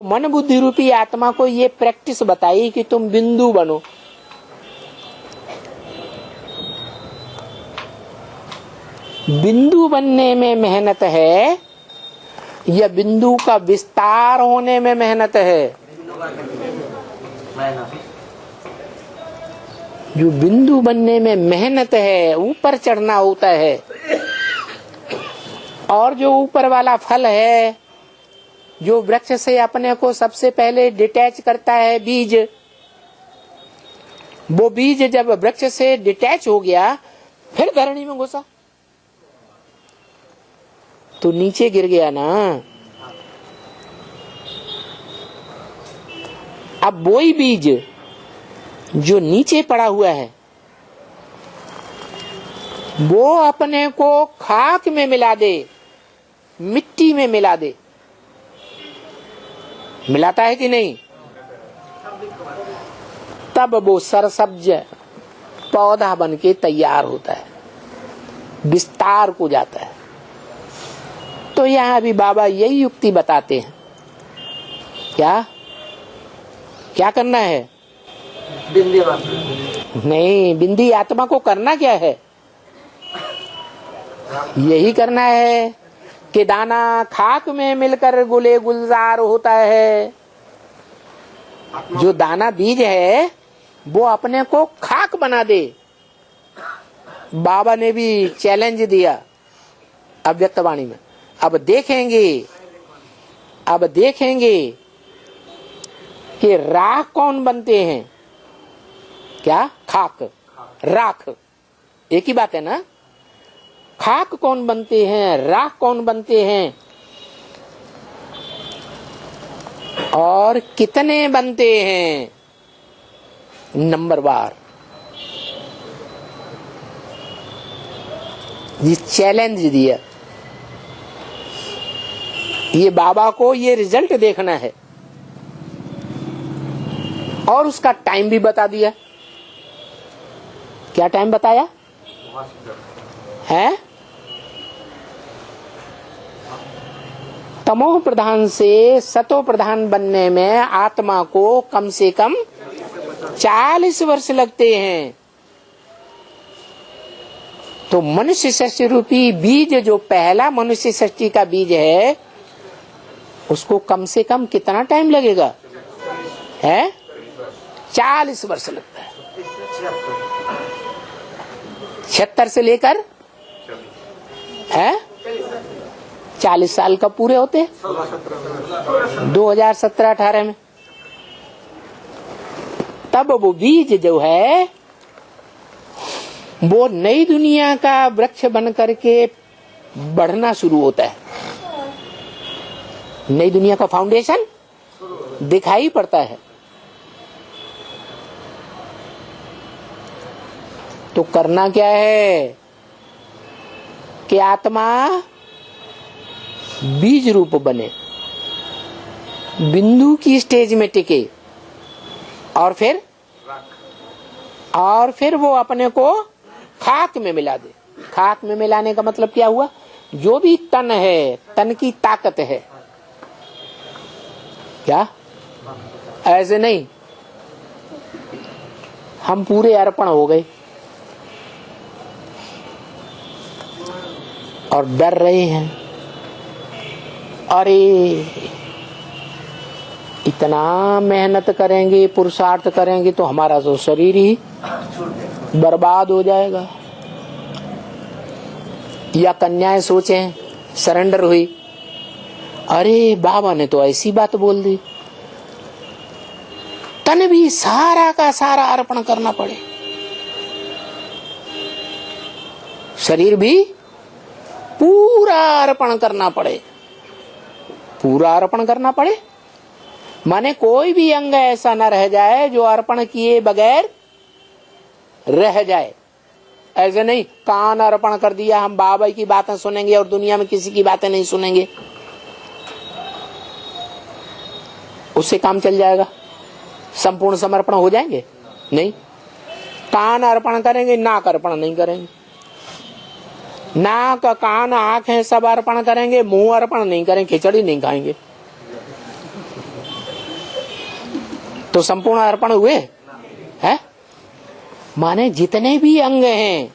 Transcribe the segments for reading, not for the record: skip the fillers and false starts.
मन बुद्धि रूपी आत्मा को ये प्रैक्टिस बताई कि तुम बिंदु बनो। बिंदु बनने में मेहनत है या बिंदु का विस्तार होने में मेहनत है? जो बिंदु बनने में मेहनत है, ऊपर चढ़ना होता है, और जो ऊपर वाला फल है, जो वृक्ष से अपने को सबसे पहले डिटैच करता है, बीज, वो बीज जब वृक्ष से डिटैच हो गया फिर धरणी में घुसा तो नीचे गिर गया ना। अब वही बीज जो नीचे पड़ा हुआ है वो अपने को खाक में मिला दे, मिट्टी में मिला दे, मिलाता है कि नहीं? तब वो सरसब्ज पौधा बन के तैयार होता है, विस्तार को जाता है। तो यहाँ अभी बाबा यही युक्ति बताते हैं। क्या क्या करना है? बिंदी नहीं, बिंदी आत्मा को करना क्या है? यही करना है कि दाना खाक में मिलकर गुले गुलजार होता है। जो दाना बीज है वो अपने को खाक बना दे। बाबा ने भी चैलेंज दिया अव्यक्त वाणी में। अब देखेंगे कि राख कौन बनते हैं। क्या? खाक, राख एक ही बात है ना। खाक कौन बनते हैं, राख कौन बनते हैं, और कितने बनते हैं, नंबरवार। ये चैलेंज दिया। ये बाबा को ये रिजल्ट देखना है और उसका टाइम भी बता दिया। क्या टाइम बताया है? तमोह प्रधान से सतो प्रधान बनने में आत्मा को कम से कम 40 वर्ष लगते हैं। तो मनुष्य सृष्टि रूपी बीज, जो पहला मनुष्य सृष्टि का बीज है, उसको कम से कम कितना टाइम लगेगा? है 40 वर्ष लगता है। 76 से लेकर है 40 साल का पूरे होते 2017-18 में। तब वो बीज जो है वो नई दुनिया का वृक्ष बन करके बढ़ना शुरू होता है। नई दुनिया का फाउंडेशन दिखाई पड़ता है। तो करना क्या है कि आत्मा बीज रूप बने, बिंदु की स्टेज में टिके, और फिर वो अपने को खाक में मिला दे। खाक में मिलाने का मतलब क्या हुआ? जो भी तन है, तन की ताकत है, क्या ऐसे नहीं हम पूरे अर्पण हो गए और डर रहे हैं, अरे इतना मेहनत करेंगे, पुरुषार्थ करेंगे तो हमारा तो शरीर ही बर्बाद हो जाएगा। या कन्याएं सोचें, सरेंडर हुई, अरे बाबा ने तो ऐसी बात बोल दी, तन भी सारा का सारा अर्पण करना पड़े, शरीर भी पूरा अर्पण करना पड़े। पूरा अर्पण करना पड़े माने कोई भी अंग ऐसा न रह जाए जो अर्पण किए बगैर रह जाए। ऐसे नहीं कान अर्पण कर दिया, हम बाबा की बातें सुनेंगे और दुनिया में किसी की बातें नहीं सुनेंगे, उससे काम चल जाएगा? संपूर्ण समर्पण हो जाएंगे? नहीं। कान अर्पण करेंगे, नाक अर्पण नहीं करेंगे। नाक, कान, आंखें सब अर्पण करेंगे, मुंह अर्पण नहीं करेंगे, खिचड़ी नहीं खाएंगे। तो संपूर्ण अर्पण हुए हैं। माने जितने भी अंग हैं,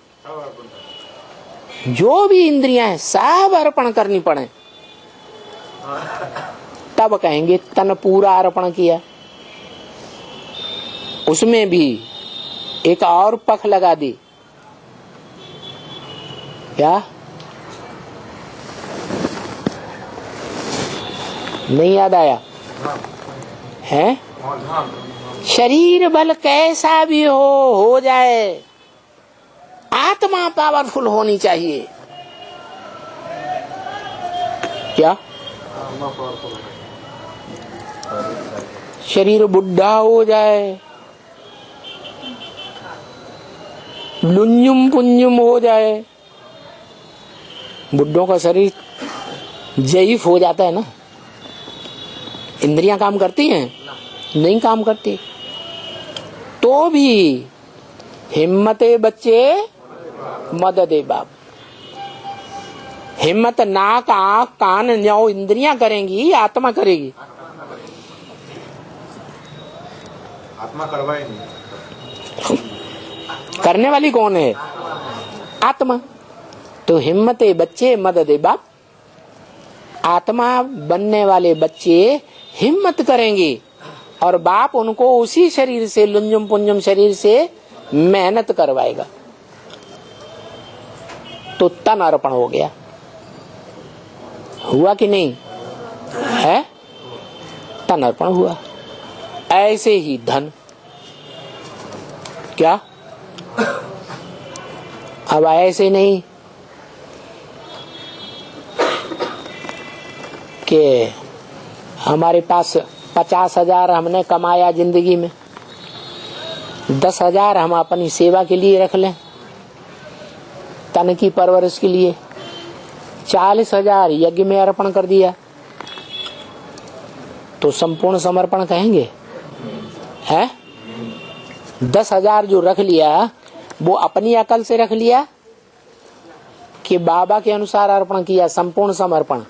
जो भी इंद्रियां हैं, सब अर्पण करनी पड़े, तब कहेंगे तन पूरा अर्पण किया। उसमें भी एक और पख लगा दी, क्या नहीं याद आया है? शरीर बल कैसा भी हो जाए, आत्मा पावरफुल होनी चाहिए। क्या? शरीर बुढ़ा हो जाए, लुंजुम पुंजुम हो जाए, बुड्ढों का शरीर जयीफ हो जाता है ना। इंद्रियां काम करती हैं? नहीं काम करती। तो भी हिम्मते बच्चे मददे बाप। हिम्मत नाक आंख कान न्यो इंद्रियां करेंगी, आत्मा करेगी। आत्मा करवाए नहीं। करने वाली कौन है? आत्मा। तो हिम्मते बच्चे मददे बाप। आत्मा बनने वाले बच्चे हिम्मत करेंगे और बाप उनको उसी शरीर से, लुंजुम पुंजुम शरीर से मेहनत करवाएगा। तो तन अर्पण हो गया। हुआ कि नहीं है? तन अर्पण हुआ। ऐसे ही धन, क्या अब ऐसे नहीं कि हमारे पास 50,000 हमने कमाया जिंदगी में, 10,000 हम अपनी सेवा के लिए रख लें, तन की परवरिश के लिए, 40,000 यज्ञ में अर्पण कर दिया, तो संपूर्ण समर्पण कहेंगे? है 10,000 जो रख लिया वो अपनी अकल से रख लिया कि बाबा के अनुसार अर्पण किया? संपूर्ण समर्पण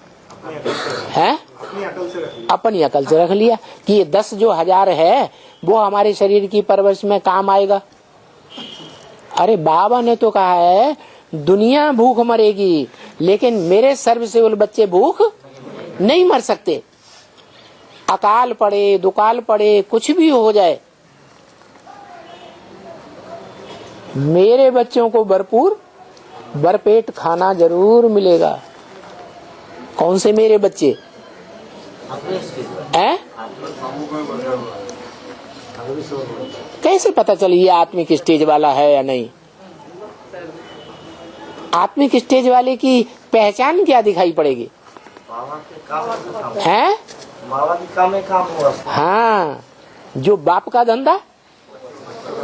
है अपनी अकल से रख लिया कि ये 10 जो 1000 है वो हमारे शरीर की परवरिश में काम आएगा। अरे बाबा ने तो कहा है दुनिया भूख मरेगी, लेकिन मेरे सर्वसेवल बच्चे भूख नहीं मर सकते। अकाल पड़े, दुकाल पड़े, कुछ भी हो जाए, मेरे बच्चों को भरपूर भरपेट खाना जरूर मिलेगा। कौन से मेरे बच्चे हैं? कैसे पता चले ये आत्मिक स्टेज वाला है या नहीं? आत्मिक स्टेज वाले की पहचान क्या दिखाई पड़ेगी? हैं? हाँ, जो बाप का धंधा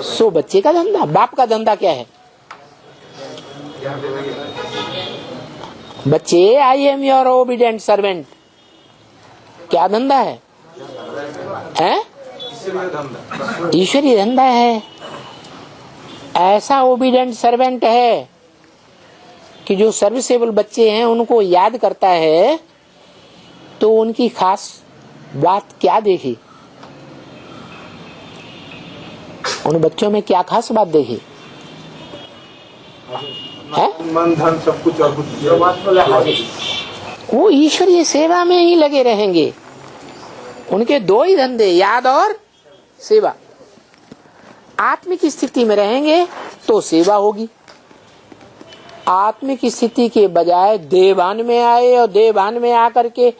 सो बच्चे का धंधा। बाप का धंधा क्या है? बच्चे, I am your obedient servant. क्या धंधा है? ईश्वरीय धंधा है। ऐसा ओबीडिएंट सर्वेंट है कि जो सर्विसेबल बच्चे हैं उनको याद करता है, तो उनकी खास बात क्या देखी? उन बच्चों में क्या खास बात देखी है? मन धन सब कुछ और कुछ वो ईश्वरीय सेवा में ही लगे रहेंगे। उनके दो ही धंधे, याद और सेवा। आत्मिक स्थिति में रहेंगे तो सेवा होगी। आत्मिक स्थिति के बजाय देवान में आए और देवान में आकर के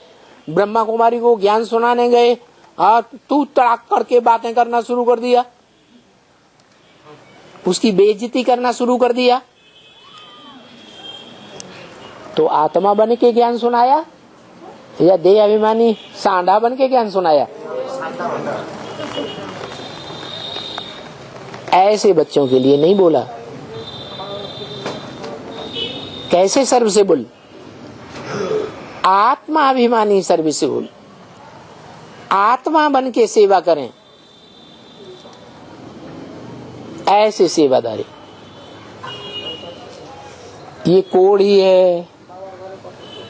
ब्रह्मा कुमारी को ज्ञान सुनाने गए, तू तड़ाक करके बातें करना शुरू कर दिया, उसकी बेइज्जती करना शुरू कर दिया। तो आत्मा बन के ज्ञान सुनाया या देह अभिमानी सांडा बन के ज्ञान सुनाया? ऐसे बच्चों के लिए नहीं बोला। कैसे सर्विसेबल? आत्मा अभिमानी सर्विसेबल। आत्मा बन के सेवा करें, ऐसे सेवादारी। ये कोढ़ी है,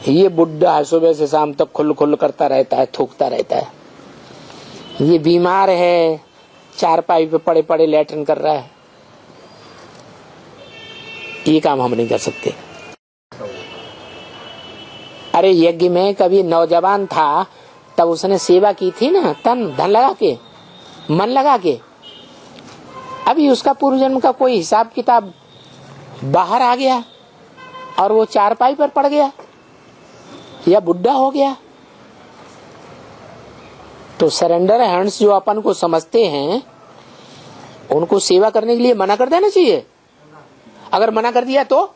ये बुड्ढा है, सुबह से शाम तक खुल खुल करता रहता है, थूकता रहता है। ये बीमार है, चारपाई पे पड़े पड़े लैट्रिन कर रहा है। ये काम हम नहीं कर सकते। अरे यज्ञ में कभी नौजवान था तब उसने सेवा की थी ना, तन धन लगा के, मन लगा के। अभी उसका पूर्व जन्म का कोई हिसाब किताब बाहर आ गया और वो चारपाई पर पड़ गया या बुढ़ा हो गया, तो सरेंडर हैंड्स जो अपन को समझते हैं उनको सेवा करने के लिए मना कर देना चाहिए। अगर मना कर दिया तो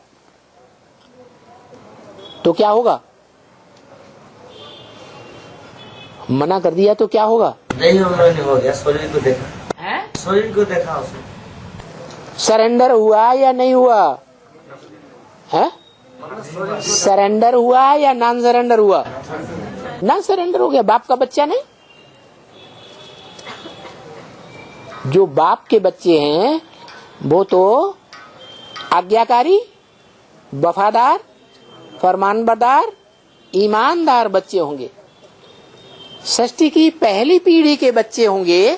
क्या होगा? मना कर दिया तो क्या होगा? नहीं हो गया, शरीर को देखा है, शरीर को देखा उसने। सरेंडर हुआ या नहीं हुआ है? सरेंडर हुआ या नॉन सरेंडर हुआ? नॉन सरेंडर हो गया। बाप का बच्चा नहीं। जो बाप के बच्चे हैं वो तो आज्ञाकारी, वफादार, फरमानबरदार, ईमानदार बच्चे होंगे। सृष्टि की पहली पीढ़ी के बच्चे होंगे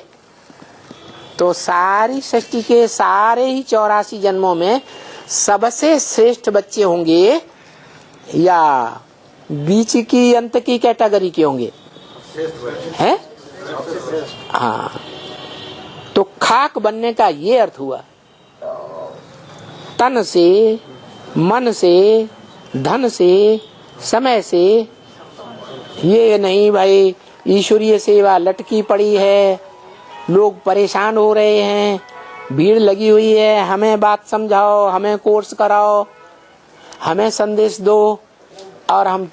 तो सारी सृष्टि के सारे ही 84 जन्मों में सबसे श्रेष्ठ बच्चे होंगे या बीच की अंत की कैटेगरी के होंगे? हैं? हाँ, तो खाक बनने का ये अर्थ हुआ। तन से, मन से, धन से, समय से। ये नहीं भाई ईश्वरीय सेवा लटकी पड़ी है, लोग परेशान हो रहे हैं, भीड़ लगी हुई है, हमें बात समझाओ, हमें कोर्स कराओ, हमें संदेश दो, और हम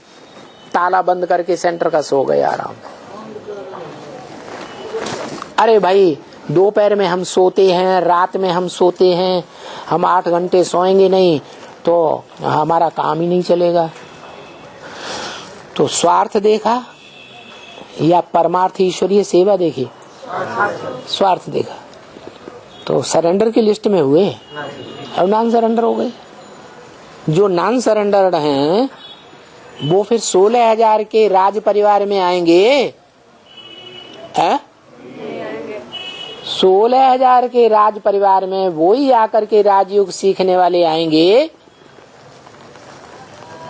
ताला बंद करके सेंटर का सो गए आराम। अरे भाई दोपहर में हम सोते हैं, रात में हम सोते हैं, हम 8 घंटे सोएंगे नहीं तो हमारा काम ही नहीं चलेगा। तो स्वार्थ देखा या परमार्थ ईश्वरीय सेवा देखी? स्वार्थ देखा। तो सरेंडर की लिस्ट में हुए और नॉन सरेंडर हो गए। जो नॉन सरेंडर्ड हैं वो फिर 16,000 के राज परिवार में आएंगे? 16,000 के राज परिवार में वो ही आकर के राजयोग सीखने वाले आएंगे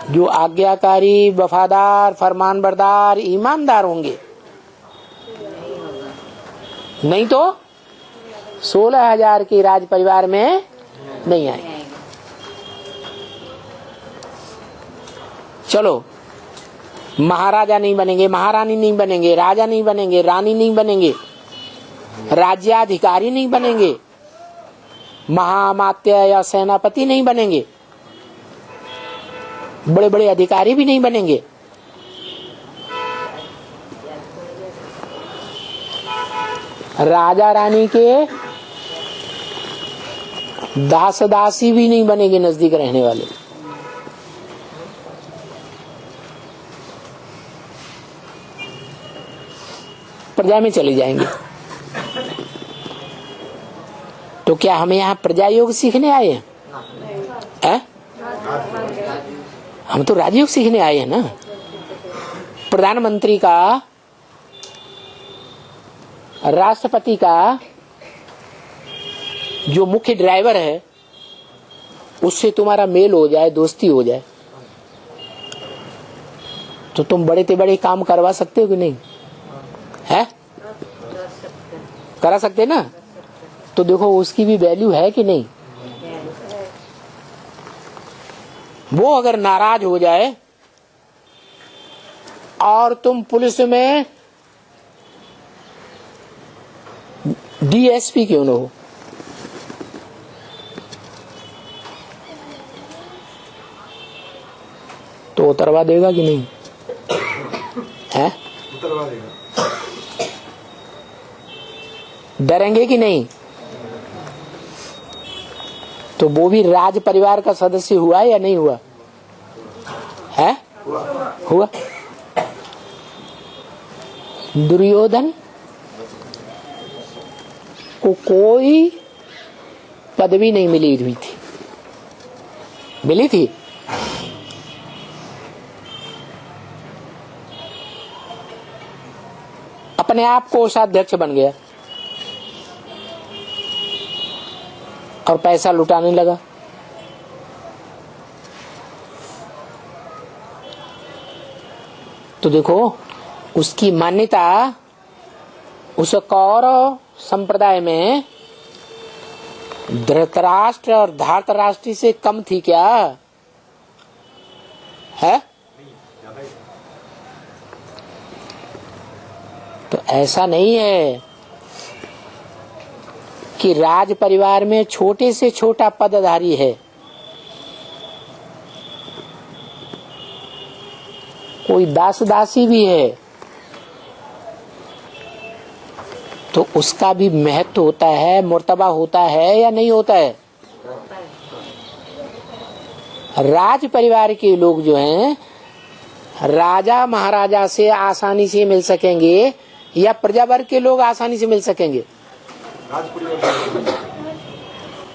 जो आज्ञाकारी, वफादार, फरमानबरदार, ईमानदार होंगे। नहीं तो 16,000 के राज परिवार में नहीं आएंगे। चलो महाराजा नहीं बनेंगे, महारानी नहीं बनेंगे, राजा नहीं बनेंगे, रानी नहीं बनेंगे, राज्याधिकारी नहीं बनेंगे, महामात्य या सेनापति नहीं बनेंगे, बड़े बड़े अधिकारी भी नहीं बनेंगे। राजा रानी के दास दासी भी नहीं बनेंगे नजदीक रहने वाले। प्रजा में चले जाएंगे। तो क्या हमें यहाँ प्रजा योग सीखने आए हैं? हम तो राजयोग सीखने आए हैं ना। प्रधानमंत्री का, राष्ट्रपति का जो मुख्य ड्राइवर है उससे तुम्हारा मेल हो जाए, दोस्ती हो जाए, तो तुम बड़े से बड़े काम करवा सकते हो कि नहीं? है? करा सकते ना? तो देखो उसकी भी वैल्यू है कि नहीं। वो अगर नाराज हो जाए और तुम पुलिस में डीएसपी क्यों न हो, तो उतरवा देगा कि नहीं? है? उतरवा देगा। डरेंगे कि नहीं? तो वो भी राज परिवार का सदस्य हुआ या नहीं हुआ? है? हुआ। दुर्योधन को कोई पदवी नहीं मिली हुई थी, मिली थी? अपने आप कोषाध्यक्ष बन गया। और पैसा लुटाने लगा। तो देखो उसकी मान्यता उस कौरव संप्रदाय में धृतराष्ट्र और धार्तराष्ट्र से कम थी क्या है? तो ऐसा नहीं है कि राज परिवार में छोटे से छोटा पदधारी है, कोई दास दासी भी है, तो उसका भी महत्व होता है, मर्तबा होता है या नहीं होता है? राज परिवार के लोग जो हैं राजा महाराजा से आसानी से मिल सकेंगे या प्रजा वर्ग के लोग आसानी से मिल सकेंगे?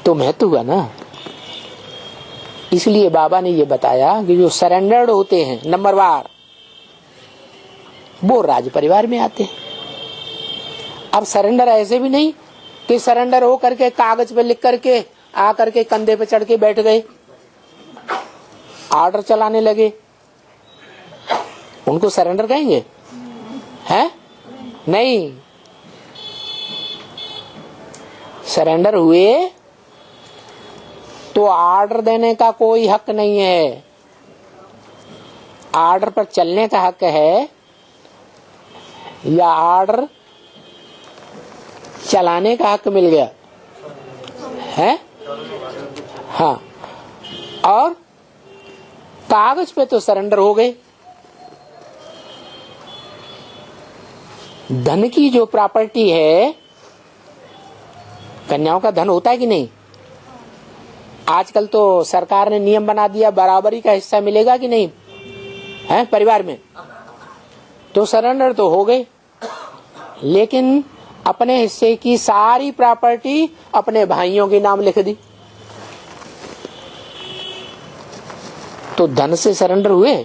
तो महत्व हुआ ना। इसलिए बाबा ने ये बताया कि जो सरेंडर्ड होते हैं नंबरवार, वो राज परिवार में आते हैं। अब सरेंडर ऐसे भी नहीं कि सरेंडर हो करके कागज पे लिख करके आ करके कंधे पे चढ़ के बैठ गए, ऑर्डर चलाने लगे, उनको सरेंडर कहेंगे? हैं? नहीं, सरेंडर हुए तो ऑर्डर देने का कोई हक नहीं है, ऑर्डर पर चलने का हक है या ऑर्डर चलाने का हक मिल गया है? हाँ, और कागज पे तो सरेंडर हो गए। धन की जो प्रॉपर्टी है, कन्याओं का धन होता है कि नहीं? आजकल तो सरकार ने नियम बना दिया, बराबरी का हिस्सा मिलेगा कि नहीं है परिवार में। तो सरेंडर तो हो गए, लेकिन अपने हिस्से की सारी प्रॉपर्टी अपने भाइयों के नाम लिख दी, तो धन से सरेंडर हुए?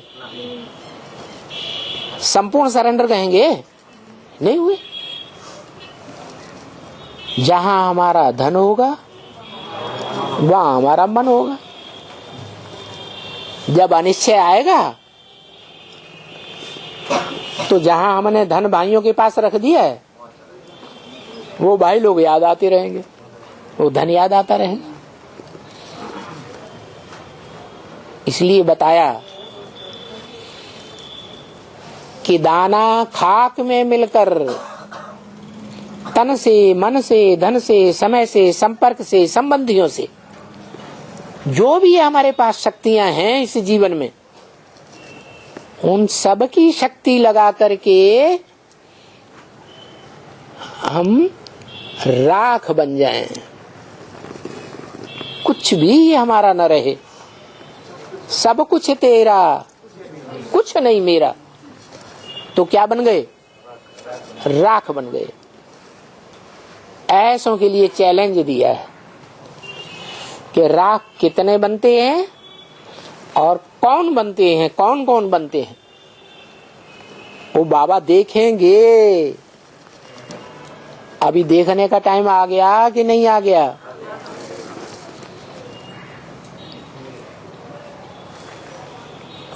संपूर्ण सरेंडर कहेंगे? नहीं हुए। जहां हमारा धन होगा वहां हमारा मन होगा। जब अनिश्चय आएगा तो जहां हमने धन भाइयों के पास रख दिया है वो भाई लोग याद आते रहेंगे, वो धन याद आता रहेगा। इसलिए बताया कि दाना खाक में मिलकर तन से, मन से, धन से, समय से, संपर्क से, संबंधियों से, जो भी हमारे पास शक्तियां हैं इस जीवन में, उन सब की शक्ति लगा करके हम राख बन जाएं, कुछ भी हमारा न रहे, सब कुछ तेरा, कुछ नहीं मेरा, तो क्या बन गए? राख बन गए। ऐसों के लिए चैलेंज दिया है कि राख कितने बनते हैं और कौन बनते हैं, कौन कौन बनते हैं, वो बाबा देखेंगे। अभी देखने का टाइम आ गया कि नहीं आ गया?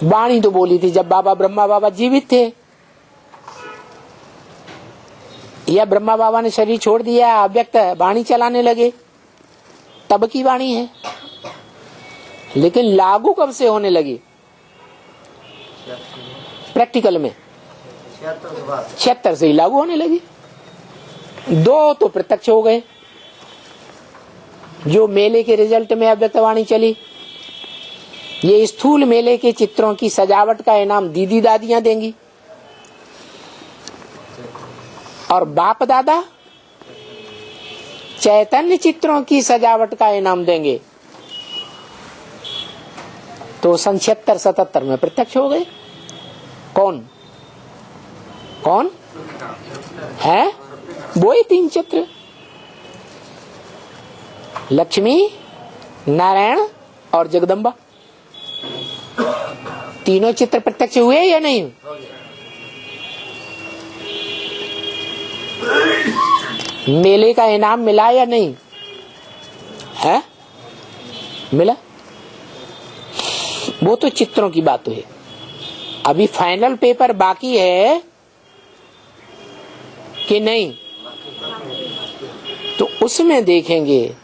वाणी तो बोली थी जब बाबा ब्रह्मा बाबा जीवित थे, या ब्रह्मा बाबा ने शरीर छोड़ दिया, अव्यक्त वाणी चलाने लगे, तब की वाणी है। लेकिन लागू कब से होने लगी? प्रैक्टिकल में 76 से ही लागू होने लगी। 2 तो प्रत्यक्ष हो गए, जो मेले के रिजल्ट में अव्यक्त वाणी चली। ये स्थूल मेले के चित्रों की सजावट का इनाम दीदी दादियां देंगी, और बाप दादा चैतन्य चित्रों की सजावट का इनाम देंगे। तो सन 76-77 में प्रत्यक्ष हो गए। कौन कौन है? वो ही 3 चित्र, लक्ष्मी, नारायण और जगदम्बा। तीनों चित्र प्रत्यक्ष हुए या नहीं? मेले का इनाम मिला या नहीं? है? मिला? वो तो चित्रों की बात है। अभी फाइनल पेपर बाकी है कि नहीं, तो उसमें देखेंगे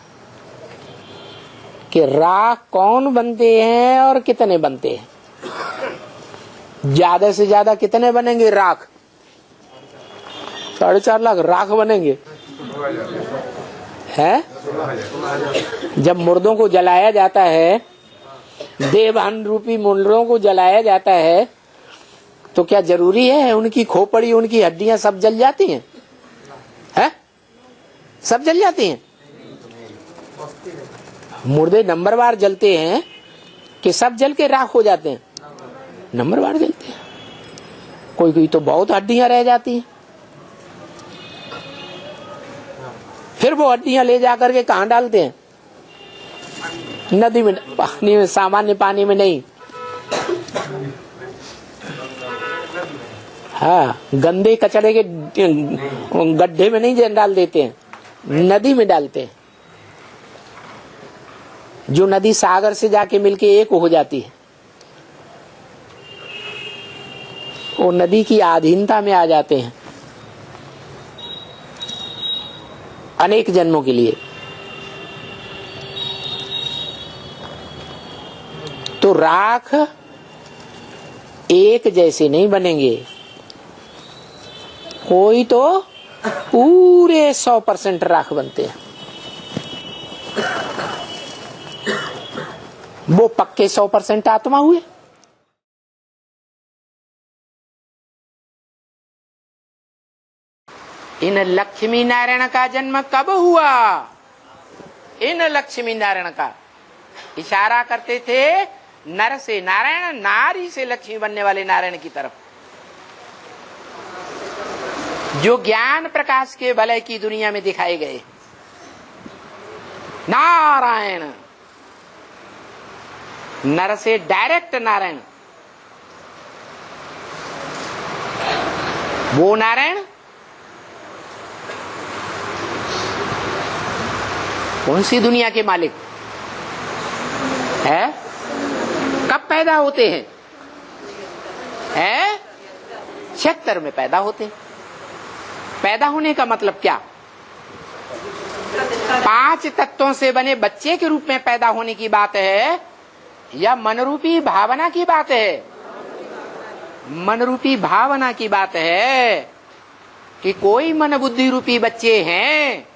कि राख कौन बनते हैं और कितने बनते हैं। ज्यादा से ज्यादा कितने बनेंगे राख? 4.5 लाख राख बनेंगे हैं? जब मुर्दों को जलाया जाता है, देवान रूपी मुर्दों को जलाया जाता है, तो क्या जरूरी है उनकी खोपड़ी, उनकी हड्डियां सब जल जाती हैं? हैं? सब जल जाती हैं? मुर्दे नंबरवार जलते हैं कि सब जल के राख हो जाते हैं? नंबरवार जलते हैं। कोई कोई तो बहुत हड्डियां रह जाती हैं। फिर वो हड्डियां ले जाकर के कहां डालते हैं? नदी में, पानी में, सामान्य पानी में नहीं। हाँ, गंदे कचड़े के गड्ढे में नहीं डाल देते हैं, नदी में डालते हैं। जो नदी सागर से जाके मिलके एक हो जाती है, वो नदी की अधीनता में आ जाते हैं अनेक जन्मों के लिए। तो राख एक जैसे नहीं बनेंगे, कोई तो पूरे 100% राख बनते हैं। वो पक्के 100% आत्मा हुए। इन लक्ष्मी नारायण का जन्म कब हुआ? इन लक्ष्मी नारायण का इशारा करते थे नर से नारायण, नारी से लक्ष्मी बनने वाले नारायण की तरफ। जो ज्ञान प्रकाश के वलय की दुनिया में दिखाए गए नारायण, नर से डायरेक्ट नारायण, वो नारायण कौन सी दुनिया के मालिक है? कब पैदा होते हैं? 76 में पैदा होते हैं। पैदा होने का मतलब क्या? 5 तत्वों से बने बच्चे के रूप में पैदा होने की बात है या मनरूपी भावना की बात है? मनरूपी भावना की बात है कि कोई मन बुद्धि रूपी बच्चे हैं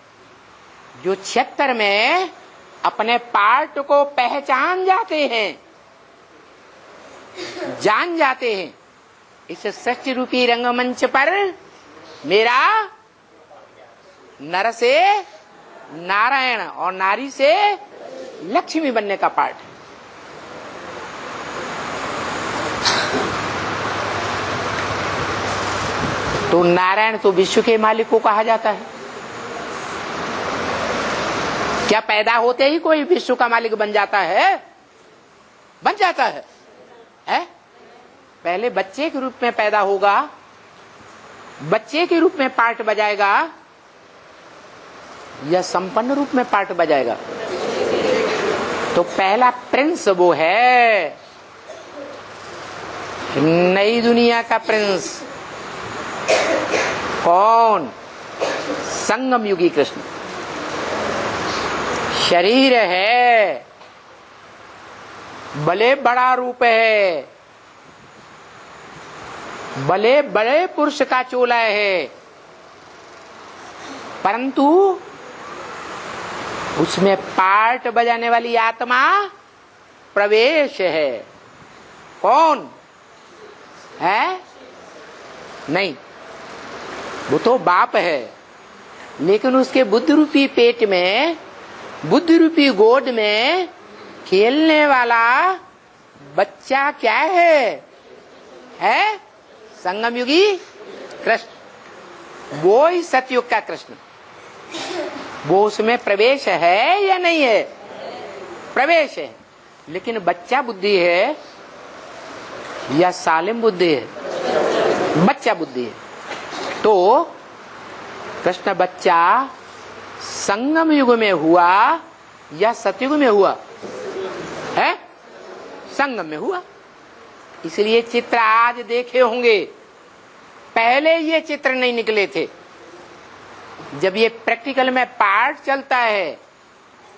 जो 76 में अपने पार्ट को पहचान जाते हैं, जान जाते हैं। इस सृष्टि रूपी रंगमंच पर मेरा नर से नारायण और नारी से लक्ष्मी बनने का पार्ट। तो नारायण तो विश्व के मालिक को कहा जाता है। क्या पैदा होते ही कोई विश्व का मालिक बन जाता है? बन जाता है? पहले बच्चे के रूप में पैदा होगा, बच्चे के रूप में पार्ट बजाएगा या संपन्न रूप में पार्ट बजाएगा? तो पहला प्रिंस वो है नई दुनिया का प्रिंस। कौन? संगम युगी कृष्ण। शरीर है, भले बड़ा रूप है, भले बड़े पुरुष का चोला है, परंतु उसमें पार्ट बजाने वाली आत्मा प्रवेश है। कौन है? नहीं, वो तो बाप है, लेकिन उसके बुद्ध रूपी पेट में, बुद्ध रूपी गोद में खेलने वाला बच्चा क्या है? संगम युगी कृष्ण। वो ही सतयुग का कृष्ण। वो उसमें प्रवेश है या नहीं है? प्रवेश है, लेकिन बच्चा बुद्धि है या सालिम बुद्धि है? बच्चा बुद्धि है। तो कृष्ण बच्चा संगम युग में हुआ, या सतयुग में हुआ है? संगम में हुआ। इसलिए चित्र आज देखे होंगे, पहले ये चित्र नहीं निकले थे। जब ये प्रैक्टिकल में पार्ट चलता है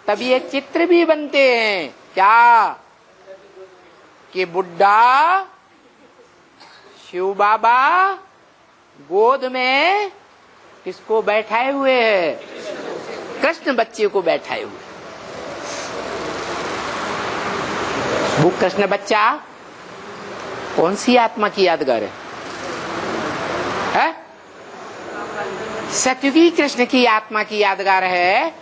तब ये चित्र भी बनते हैं। क्या कि बुड्ढा शिव बाबा गोद में किसको बैठाए हुए है? कृष्ण बच्चे को बैठाए हुए। वो कृष्ण बच्चा कौन सी आत्मा की यादगार है? सतयुगी कृष्ण की आत्मा की यादगार है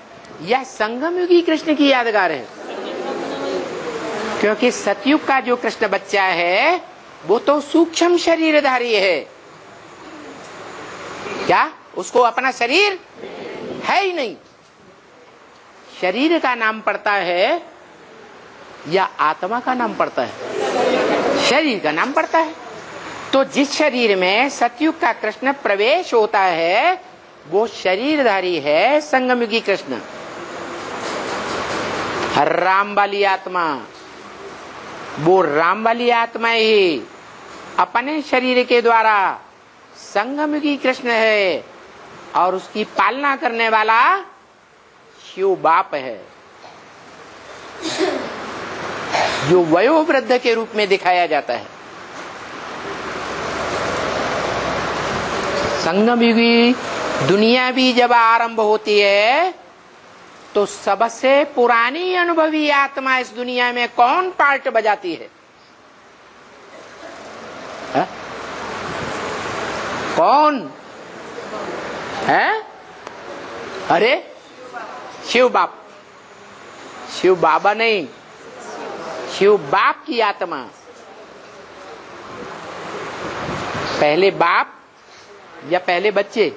या संगम युगी कृष्ण की यादगार है? क्योंकि सतयुग का जो कृष्ण बच्चा है वो तो सूक्ष्म शरीरधारी है। क्या उसको अपना शरीर है ही नहीं? शरीर का नाम पड़ता है या आत्मा का नाम पड़ता है? शरीर का नाम पड़ता है। तो जिस शरीर में सतयुग का कृष्ण प्रवेश होता है वो शरीरधारी है संगमयुगी कृष्ण। राम वाली आत्मा, वो राम वाली आत्मा ही अपने शरीर के द्वारा संगमयुगी कृष्ण है और उसकी पालना करने वाला शिव बाप है, जो वयोवृद्ध के रूप में दिखाया जाता है। संगमयुगी दुनिया भी जब आरंभ होती है तो सबसे पुरानी अनुभवी आत्मा इस दुनिया में कौन पार्ट बजाती है? है? कौन है? अरे शिव बाप, शिव बाबा नहीं, शिव बाप की आत्मा। पहले बाप या पहले बच्चे?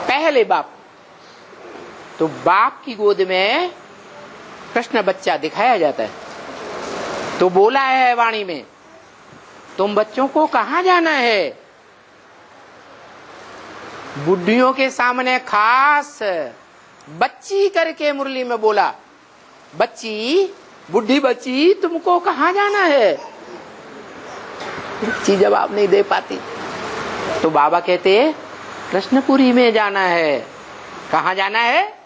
पहले बाप। तो बाप की गोद में कृष्ण बच्चा दिखाया जाता है। तो बोला है वाणी में, तुम बच्चों को कहां जाना है? बुढ़ियों के सामने खास बच्ची करके मुरली में बोला, बच्ची, बुढ़ी बच्ची, तुमको कहां जाना है? बच्ची जवाब नहीं दे पाती। तो बाबा कहते कृष्णपुरी में जाना है। कहां जाना है?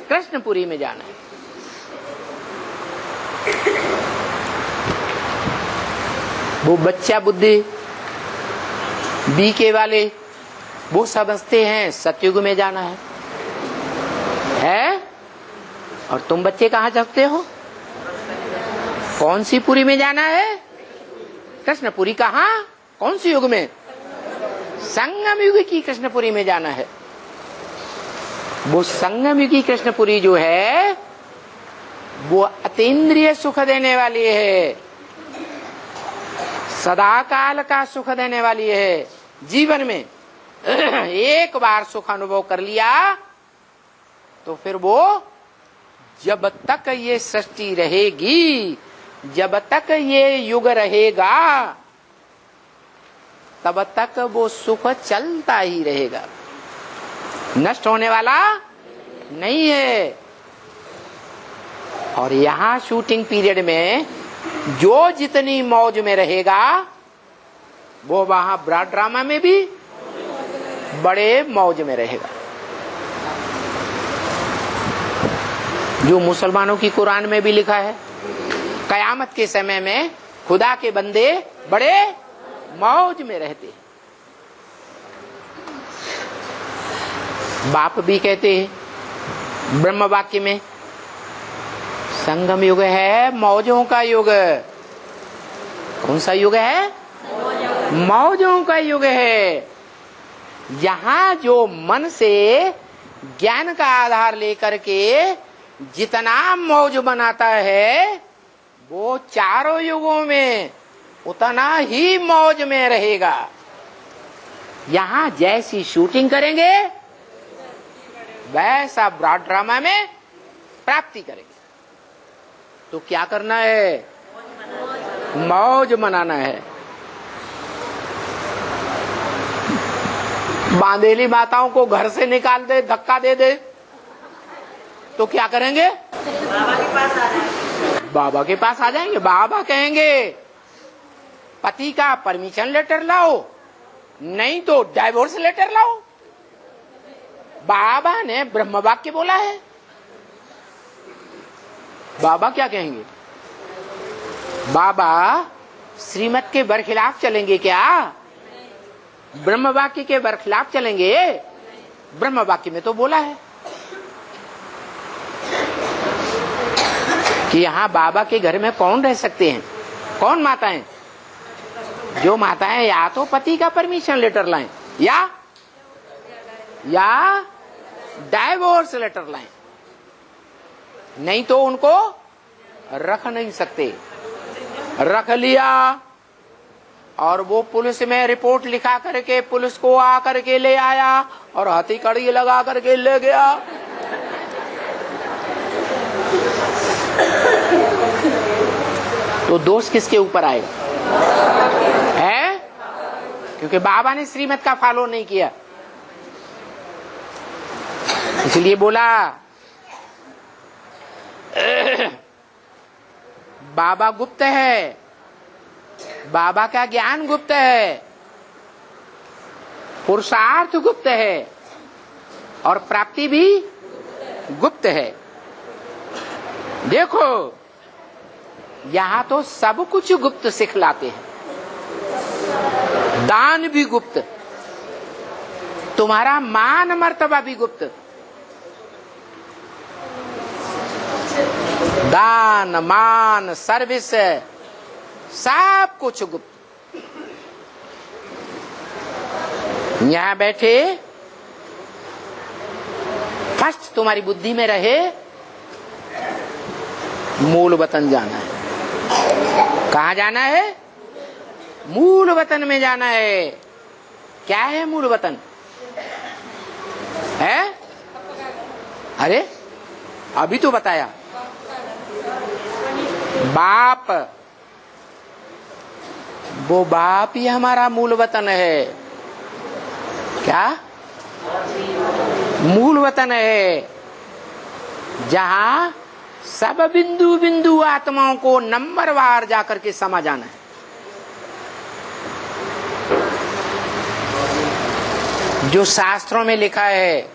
कृष्णपुरी में जाना है। वो बच्चा बुद्धि बीके वाले वो समझते हैं सतयुग में जाना है? और तुम बच्चे कहां जाते हो? कौन सी पुरी में जाना है? कृष्णपुरी। कहां? कौन सी युग में? संगम युग की कृष्णपुरी में जाना है। वो संगम युग की कृष्णपुरी जो है वो अतीन्द्रिय सुख देने वाली है, सदा काल का सुख देने वाली है। जीवन में एक बार सुख अनुभव कर लिया तो फिर वो जब तक ये सृष्टि रहेगी, जब तक ये युग रहेगा, तब तक वो सुख चलता ही रहेगा, नष्ट होने वाला नहीं है। और यहाँ शूटिंग पीरियड में जो जितनी मौज में रहेगा वो वहां ब्रॉड ड्रामा में भी बड़े मौज में रहेगा। जो मुसलमानों की कुरान में भी लिखा है, कयामत के समय में खुदा के बंदे बड़े मौज में रहते हैं। बाप भी कहते हैं ब्रह्म वाक्य में, संगम युग है मौजों का युग। कौन सा युग है? मौजों का युग है। यहाँ जो मन से ज्ञान का आधार लेकर के जितना मौज बनाता है वो चारों युगों में उतना ही मौज में रहेगा। यहाँ जैसी शूटिंग करेंगे वैसा ब्रॉड ड्रामा में प्राप्ति करेंगे। तो क्या करना है? मौज मनाना है। बांधेली माताओं को घर से निकाल दे, धक्का दे दे, तो क्या करेंगे? बाबा के पास आ जाए। बाबा के पास आ जाएंगे। बाबा कहेंगे पति का परमिशन लेटर लाओ, नहीं तो डाइवोर्स लेटर लाओ। बाबा ने ब्रह्म वाक्य बोला है। बाबा क्या कहेंगे? बाबा श्रीमत के बरखिलाफ चलेंगे क्या? ब्रह्म वाक्य के बरखिलाफ चलेंगे? ब्रह्म वाक्य में तो बोला है कि यहाँ बाबा के घर में कौन रह सकते हैं? कौन माताएं? जो माताएं या तो पति का परमिशन लेटर लाएं या डाइवोर्स लेटर लाएं, नहीं तो उनको रख नहीं सकते। रख लिया और वो पुलिस में रिपोर्ट लिखा करके पुलिस को आकर के ले आया और हथी कड़ी लगा करके ले गया। तो दोष किसके ऊपर आएगा? है? क्योंकि बाबा ने श्रीमत का फॉलो नहीं किया, इसलिए बोला बाबा गुप्त है, बाबा का ज्ञान गुप्त है, पुरुषार्थ गुप्त है और प्राप्ति भी गुप्त है। देखो यहां तो सब कुछ गुप्त सिखलाते हैं, दान भी गुप्त, तुम्हारा मान मर्तबा भी गुप्त, दान मान सर्विस सब कुछ गुप्त। यहां बैठे फर्स्ट तुम्हारी बुद्धि में रहे मूल वतन जाना है। कहाँ जाना है? मूल वतन में जाना है। क्या है मूल वतन? है? अरे अभी तो बताया, बाप, वो बाप ही हमारा मूल वतन है। क्या मूल वतन है? जहां सब बिंदु बिंदु आत्माओं को नंबरवार जाकर के समा जाना है। जो शास्त्रों में लिखा है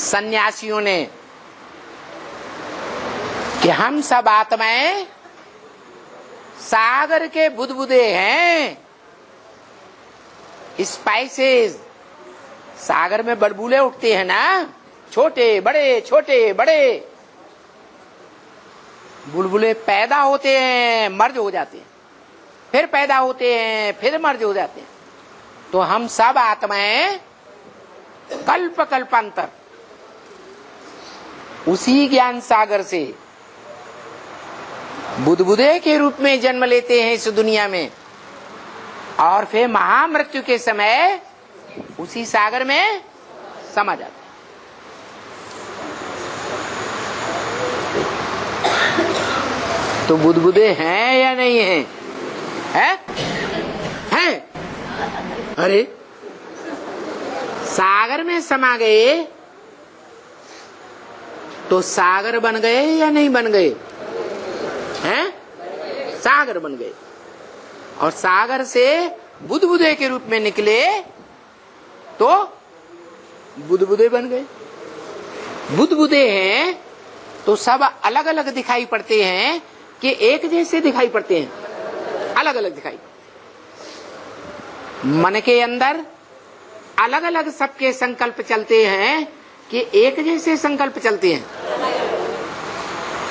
सन्यासियों ने कि हम सब आत्माएं सागर के बुदबुदे हैं, स्पाइसेस। सागर में बड़बूले उठते हैं ना, छोटे बड़े बुलबुले पैदा होते हैं, मर्ज हो जाते हैं, फिर पैदा होते हैं, फिर मर्ज हो जाते हैं। तो हम सब आत्माएं कल्प कल्पांतर उसी ज्ञान सागर से बुदबुदे के रूप में जन्म लेते हैं इस दुनिया में, और फिर महामृत्यु के समय उसी सागर में समा जाते हैं। तो बुदबुदे हैं या नहीं हैं? हैं? अरे सागर में समा गए तो सागर बन गए या नहीं बन गए? हैं? सागर बन गए। और सागर से बुदबुदे के रूप में निकले तो बुदबुदे बन गए। बुदबुदे हैं तो सब अलग अलग दिखाई पड़ते हैं कि एक जैसे दिखाई पड़ते हैं? अलग अलग दिखाई। मन के अंदर अलग अलग सबके संकल्प चलते हैं कि एक जैसे संकल्प चलते हैं?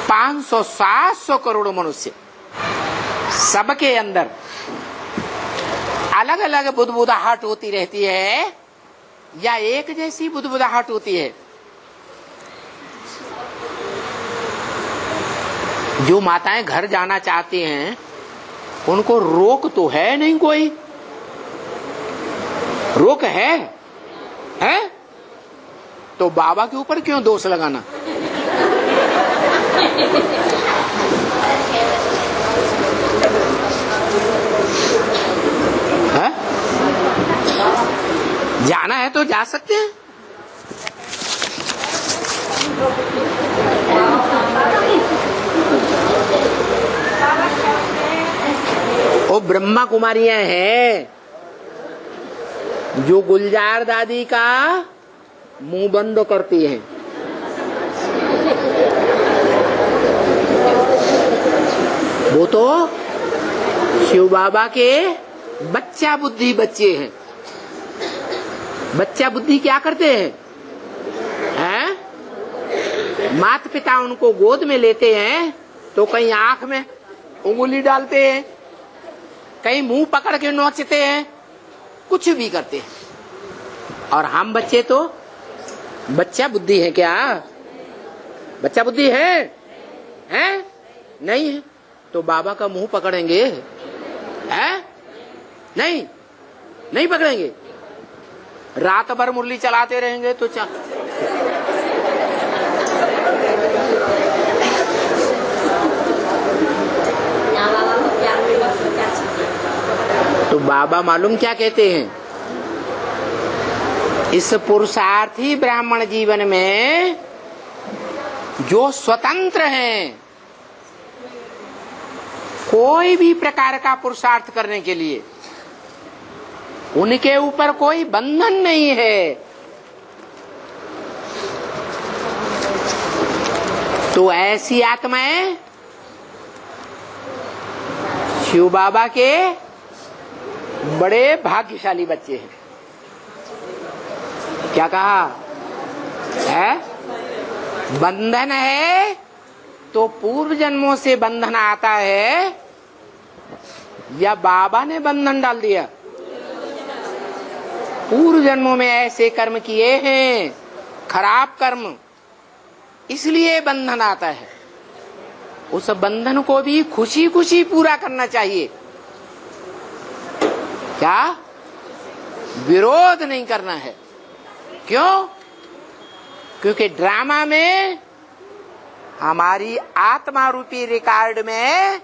500-700 करोड़ मनुष्य, सबके अंदर अलग अलग बुदबुदाहट होती रहती है या एक जैसी बुदबुदाहट होती है? जो माताएं घर जाना चाहती हैं उनको रोक तो है नहीं, कोई रोक है? तो बाबा के ऊपर क्यों दोष लगाना? है? जाना है तो जा सकते हैं। वो ब्रह्मा कुमारियां हैं जो गुलजार दादी का मुंह बंद करती हैं। वो तो शिव बाबा के बच्चा बुद्धि बच्चे हैं। बच्चा बुद्धि क्या करते हैं? माता पिता उनको गोद में लेते हैं तो कहीं आंख में उंगली डालते हैं, कहीं मुंह पकड़ के नोचते हैं, कुछ भी करते हैं। और हम बच्चे तो बच्चा बुद्धि है क्या? बच्चा बुद्धि है? नहीं है तो बाबा का मुंह पकड़ेंगे? नहीं पकड़ेंगे। रात भर मुरली चलाते रहेंगे तो तो बाबा मालूम क्या कहते हैं? इस पुरुषार्थी ब्राह्मण जीवन में जो स्वतंत्र हैं, कोई भी प्रकार का पुरुषार्थ करने के लिए उनके ऊपर कोई बंधन नहीं है, तो ऐसी आत्माएं शिव बाबा के बड़े भाग्यशाली बच्चे हैं। क्या कहा है? बंधन है तो पूर्व जन्मों से बंधन आता है या बाबा ने बंधन डाल दिया? पूर्व जन्मों में ऐसे कर्म किए हैं, खराब कर्म, इसलिए बंधन आता है। उस बंधन को भी खुशी खुशी पूरा करना चाहिए। क्या? विरोध नहीं करना है। क्यों? क्योंकि ड्रामा में हमारी आत्मा रूपी रिकॉर्ड में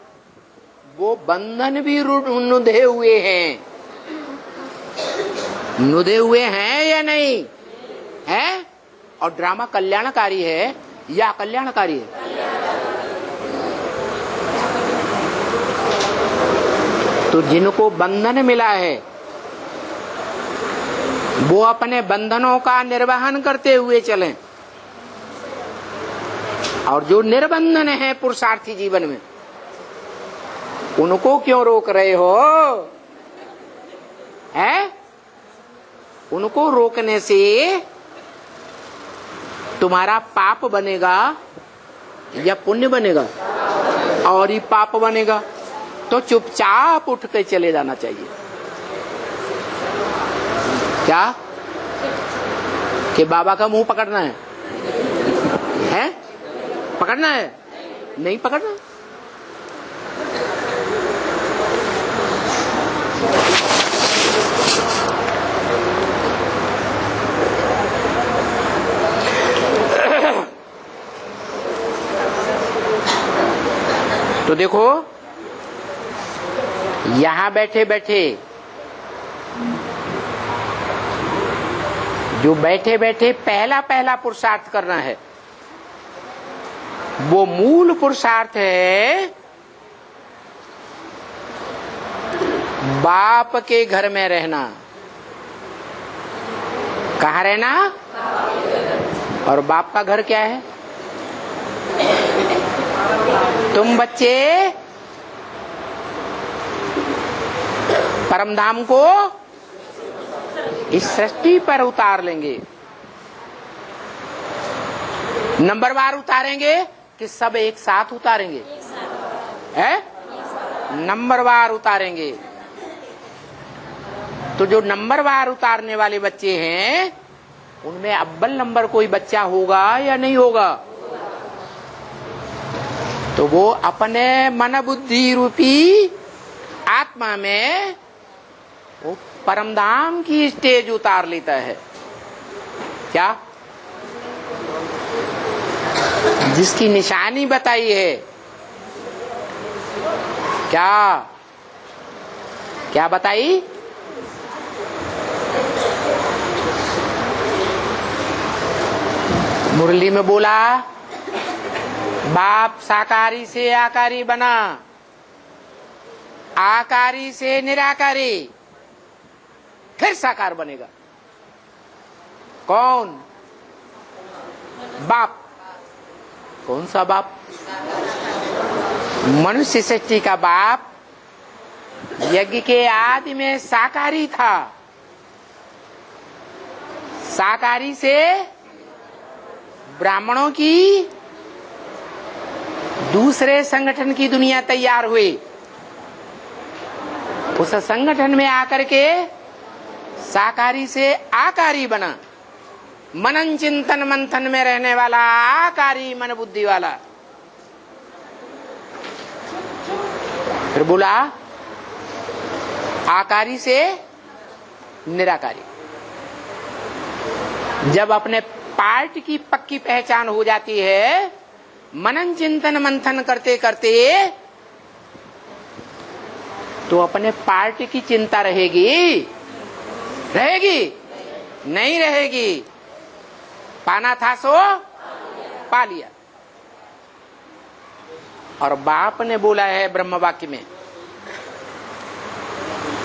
वो बंधन भी नुदे हुए हैं। नुदे हुए हैं या नहीं है? और ड्रामा कल्याणकारी है या कल्याणकारी है? तो जिनको बंधन मिला है वो अपने बंधनों का निर्वहन करते हुए चलें, और जो निर्बंधन है पुरुषार्थी जीवन में उनको क्यों रोक रहे हो? उनको रोकने से तुम्हारा पाप बनेगा या पुण्य बनेगा? और ही पाप बनेगा तो चुपचाप उठ के चले जाना चाहिए। क्या? कि बाबा का मुंह पकड़ना है? पकड़ना है? नहीं पकड़ना। तो देखो यहां बैठे बैठे जो बैठे बैठे पहला पहला पुरुषार्थ करना है वो मूल पुरुषार्थ है बाप के घर में रहना। कहाँ रहना? और बाप का घर क्या है? तुम बच्चे परमधाम को इस सृष्टि पर उतार लेंगे। नंबरवार उतारेंगे कि सब एक साथ उतारेंगे? नंबरवार उतारेंगे। तो जो नंबरवार उतारने वाले बच्चे हैं उनमें अव्वल नंबर कोई बच्चा होगा या नहीं होगा? तो वो अपने मन बुद्धि रूपी आत्मा में वो परमधाम की स्टेज उतार लेता है। क्या? जिसकी निशानी बताई है। क्या क्या बताई? मुरली में बोला बाप साकारी से आकारी बना, आकारी से निराकारी, फिर साकार बनेगा। कौन? बाप। कौन सा बाप? मनुष्य सृष्टि का बाप यज्ञ के आदि में साकारी था। साकारी से ब्राह्मणों की दूसरे संगठन की दुनिया तैयार हुई। उस संगठन में आकर के साकारी से आकारी बना, मनन चिंतन मंथन में रहने वाला आकारी मन बुद्धि वाला। फिर बोला आकारी से निराकारी। जब अपने पार्ट की पक्की पहचान हो जाती है, मनन चिंतन मंथन करते करते, तो अपने पार्ट की चिंता रहेगी? रहेगी? नहीं रहेगी। पाना था सो पा लिया। और बाप ने बोला है ब्रह्म वाक्य में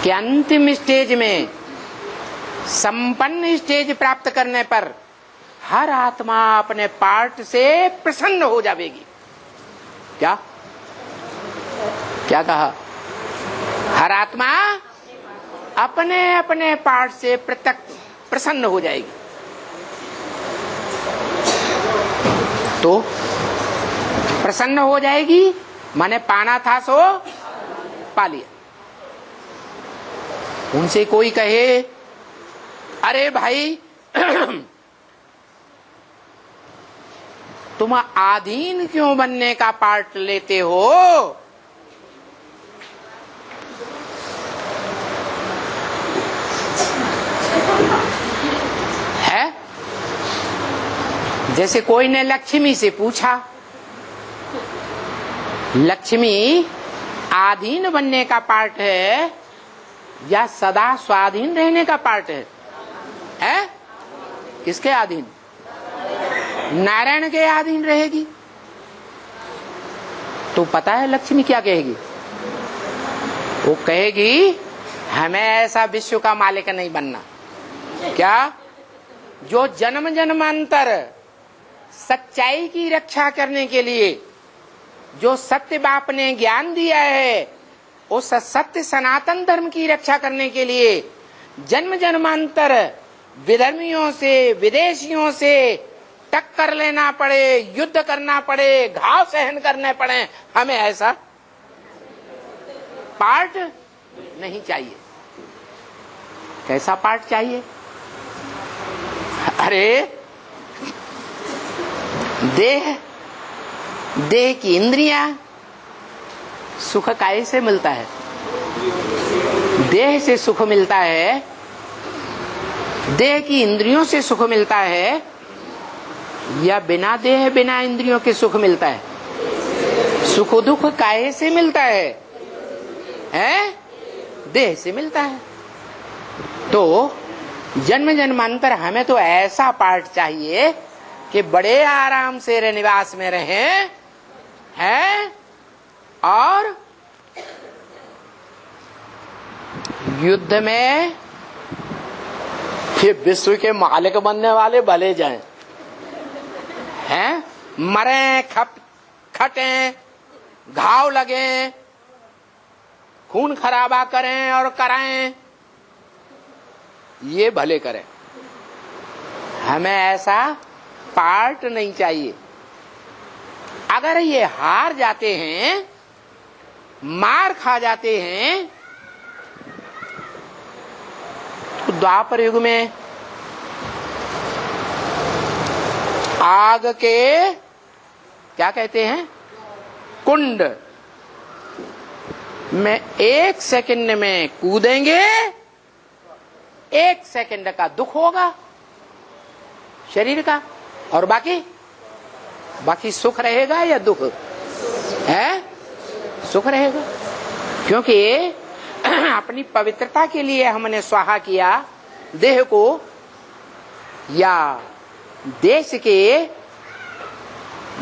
कि अंतिम स्टेज में, संपन्न स्टेज प्राप्त करने पर हर आत्मा अपने पार्ट से प्रसन्न हो जाएगी। क्या क्या कहा? हर आत्मा अपने अपने पार्ट से प्रत्यक्ष प्रसन्न हो जाएगी। तो प्रसन्न हो जाएगी माने पाना था सो पा लिया। उनसे कोई कहे अरे भाई तुम आधीन क्यों बनने का पार्ट लेते हो? है? जैसे कोई ने लक्ष्मी से पूछा, लक्ष्मी आधीन बनने का पार्ट है या सदा स्वाधीन रहने का पार्ट है? है? किसके अधीन? नारायण के अधीन रहेगी। तो पता है लक्ष्मी क्या कहेगी? वो कहेगी हमें ऐसा विश्व का मालिक नहीं बनना। क्या? जो जन्म जन्मांतर सच्चाई की रक्षा करने के लिए जो सत्य बाप ने ज्ञान दिया है, उस सत्य सनातन धर्म की रक्षा करने के लिए जन्म जन्मांतर विधर्मियों से, विदेशियों से टक्कर लेना पड़े, युद्ध करना पड़े, घाव सहन करने पड़े, हमें ऐसा पार्ट नहीं चाहिए। कैसा पार्ट चाहिए? अरे देह की इंद्रियां सुख काय से मिलता है? देह से सुख मिलता है, देह की इंद्रियों से सुख मिलता है, या बिना देह बिना इंद्रियों के सुख मिलता है? सुख दुख काय से मिलता है? हैं? देह से मिलता है। तो जन्म जन्मांतर हमें तो ऐसा पार्ट चाहिए कि बड़े आराम से निवास में रहें, हैं? और युद्ध में ये विश्व के मालिक बनने वाले भले जाएं, हैं? मरें, खटें, घाव लगे, खून खराबा करें और कराएं, ये भले करें। हमें ऐसा पार्ट नहीं चाहिए। अगर ये हार जाते हैं, मार खा जाते हैं, तो द्वापर युग में आग के क्या कहते हैं, कुंड में 1 सेकंड में कूदेंगे, 1 सेकंड का दुख होगा शरीर का, और बाकी सुख रहेगा या दुख है? सुख रहेगा, क्योंकि अपनी पवित्रता के लिए हमने स्वाहा किया देह को, या देश के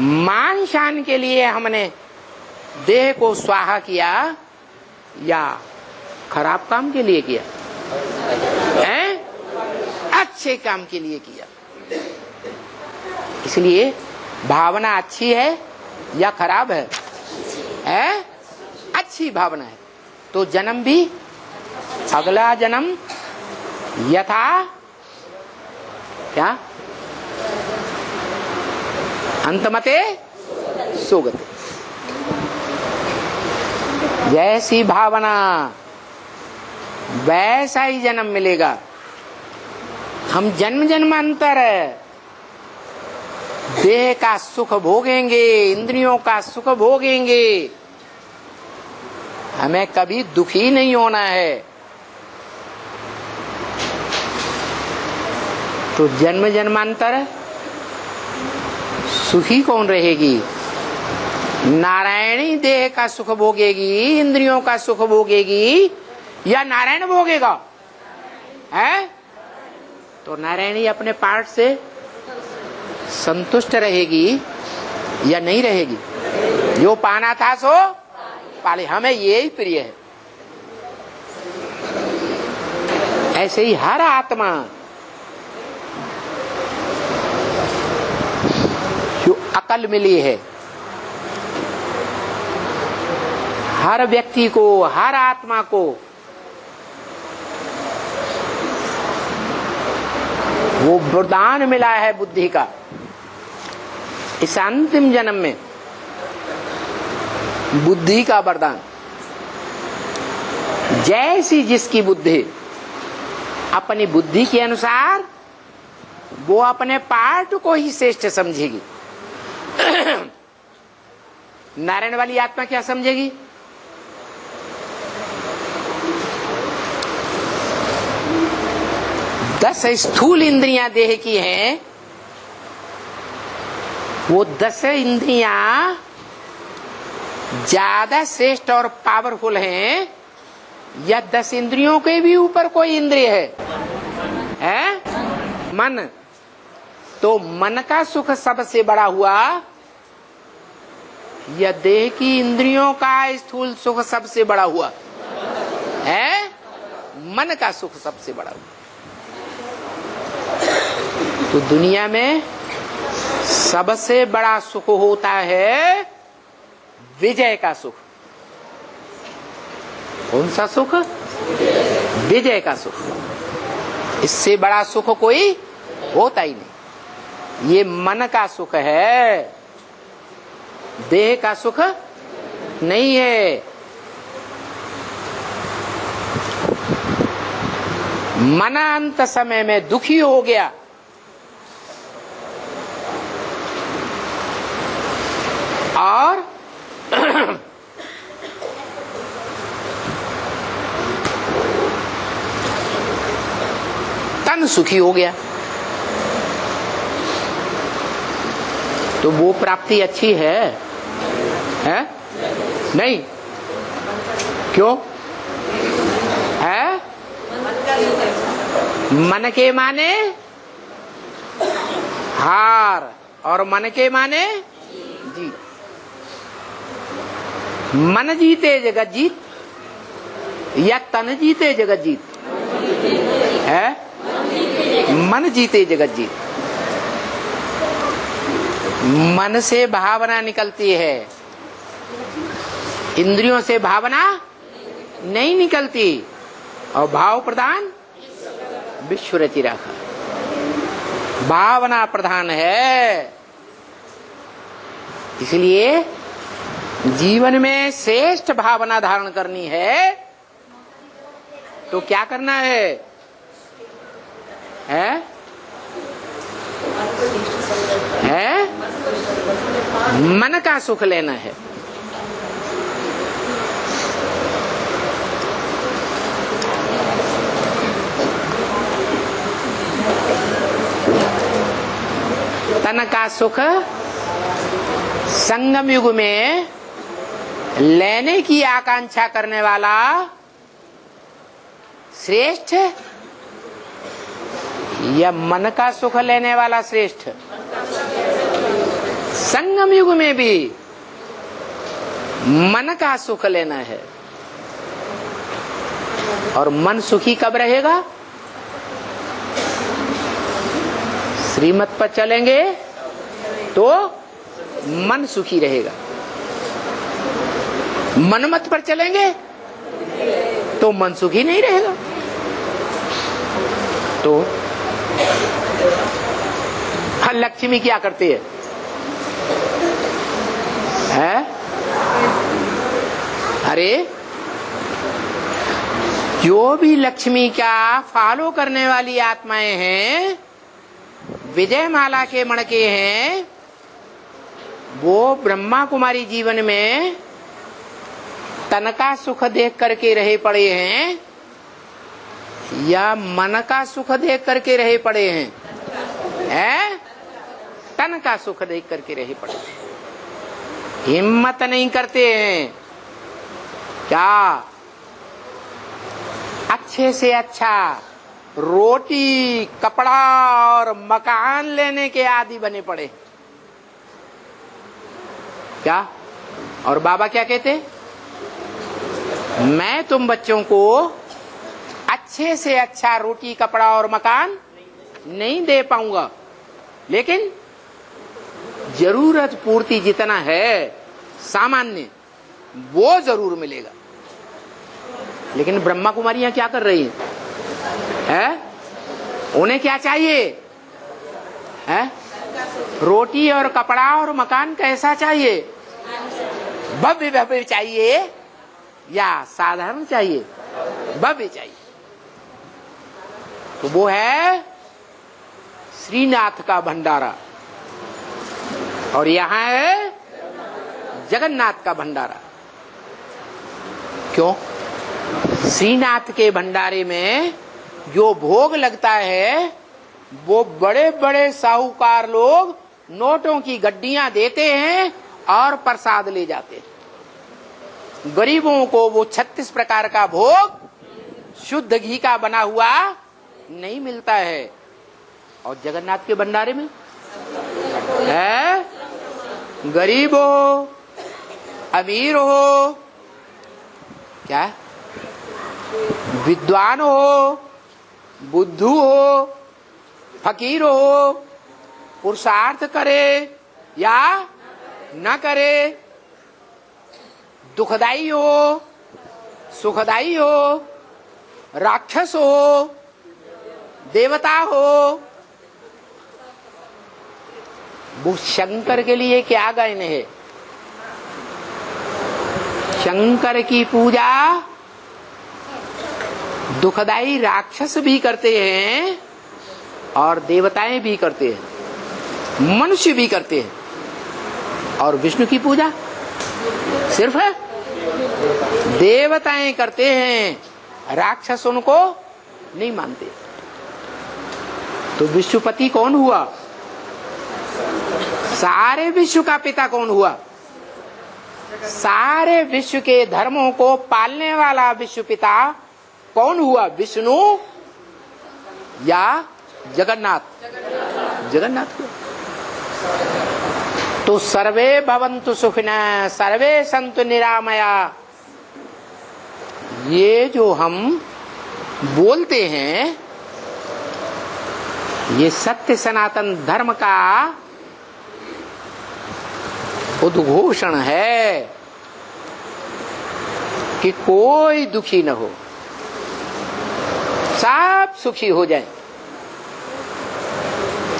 मान शान के लिए हमने देह को स्वाहा किया, या खराब काम के लिए किया है? अच्छे काम के लिए किया। इसलिए भावना अच्छी है या खराब है? अच्छी भावना है तो जन्म भी, अगला जन्म यथा क्या अंतमते सुगते, जैसी भावना वैसा ही जन्म मिलेगा। हम जन्म जन्मांतर देह का सुख भोगेंगे, इंद्रियों का सुख भोगेंगे, हमें कभी दुखी नहीं होना है। तो जन्म जन्मांतर सुखी कौन रहेगी? नारायणी देह का सुख भोगेगी, इंद्रियों का सुख भोगेगी, या नारायण भोगेगा? है तो नारायणी अपने पार्ट से संतुष्ट रहेगी या नहीं रहेगी? जो पाना था सो पाले, हमें यही प्रिय है। ऐसे ही हर आत्मा जो अकल मिली है, हर व्यक्ति को, हर आत्मा को वो वरदान मिला है बुद्धि का। इस अंतिम जन्म में बुद्धि का वरदान, जैसी जिसकी बुद्धि, अपनी बुद्धि के अनुसार वो अपने पार्ट को ही श्रेष्ठ समझेगी। नारायण वाली आत्मा क्या समझेगी? दस स्थूल इंद्रियां देह की हैं, वो 10 इंद्रियां ज्यादा श्रेष्ठ और पावरफुल हैं, या 10 इंद्रियों के भी ऊपर कोई इंद्रिय है? मन। तो मन का सुख सबसे बड़ा हुआ, या देह की इंद्रियों का स्थूल सुख सबसे बड़ा हुआ? है मन का सुख सबसे बड़ा हुआ। तो दुनिया में सबसे बड़ा सुख होता है विजय का सुख। कौन सा सुख? विजय का सुख। इससे बड़ा सुख कोई होता ही नहीं। ये मन का सुख है, देह का सुख नहीं है। मन अंत समय में दुखी हो गया, और तन सुखी हो गया, तो वो प्राप्ति अच्छी है? नहीं। क्यों? है मन के माने हार, और मन के माने जीत। मन जीते जगत जीत, या तन जीते जगत जीत? है मन जीते जगत जीत। मन से भावना निकलती है, इंद्रियों से भावना नहीं निकलती, और भाव प्रधान विश्व रचि राखा। भावना प्रधान है। इसलिए जीवन में श्रेष्ठ भावना धारण करनी है तो क्या करना है? मन का सुख लेना है। तन का सुख संगम युग में लेने की आकांक्षा करने वाला श्रेष्ठ, या मन का सुख लेने वाला श्रेष्ठ? संगम युग में भी मन का सुख लेना है। और मन सुखी कब रहेगा? श्रीमत पर चलेंगे तो मन सुखी रहेगा, मनमत पर चलेंगे तो मन सुखी नहीं रहेगा। तो हर लक्ष्मी क्या करती है? अरे जो भी लक्ष्मी का फॉलो करने वाली आत्माएं हैं, विजय माला के मणके हैं, वो ब्रह्मा कुमारी जीवन में तन का सुख देख करके रहे पड़े हैं या मन का सुख देख करके रहे पड़े हैं? तन का सुख देख करके रहे पड़े, हिम्मत नहीं करते हैं क्या अच्छे से अच्छा रोटी कपड़ा और मकान लेने के आदी बने पड़े क्या? और बाबा क्या कहते? मैं तुम बच्चों को अच्छे से अच्छा रोटी कपड़ा और मकान नहीं दे पाऊंगा, लेकिन जरूरत पूर्ति जितना है सामान्य वो जरूर मिलेगा। लेकिन ब्रह्मा कुमारियां क्या कर रही हैं? उन्हें क्या चाहिए? रोटी और कपड़ा और मकान कैसा चाहिए? भव्य भव्य चाहिए या साधारण चाहिए? भव्य चाहिए। तो वो है श्रीनाथ का भंडारा और यहाँ है जगन्नाथ का भंडारा। क्यों? श्रीनाथ के भंडारे में जो भोग लगता है वो बड़े बड़े साहूकार लोग नोटों की गड्डियां देते हैं और प्रसाद ले जाते हैं। गरीबों को वो 36 प्रकार का भोग शुद्ध घी का बना हुआ नहीं मिलता है। और जगन्नाथ के भंडारे में है गरीब हो अमीर हो, क्या विद्वान हो बुद्धू हो फकीर हो, पुरुषार्थ करे या न करे, दुखदाई हो सुखदाई हो, राक्षस हो देवता हो, वो शंकर के लिए क्या गायन है? शंकर की पूजा दुखदाई राक्षस भी करते हैं और देवताएं भी करते हैं, मनुष्य भी करते हैं। और विष्णु की पूजा सिर्फ देवताएं करते हैं, राक्षस उनको नहीं मानते। तो विश्वपति कौन हुआ? सारे विश्व का पिता कौन हुआ? सारे विश्व के धर्मों को पालने वाला विश्व पिता कौन हुआ? विष्णु या जगन्नाथ? जगन्नाथ हुआ। तो सर्वे भवन्तु सुखिनः सर्वे सन्तु निरामया, ये जो हम बोलते हैं ये सत्य सनातन धर्म का उद्घोषण है कि कोई दुखी न हो, सब सुखी हो जाए।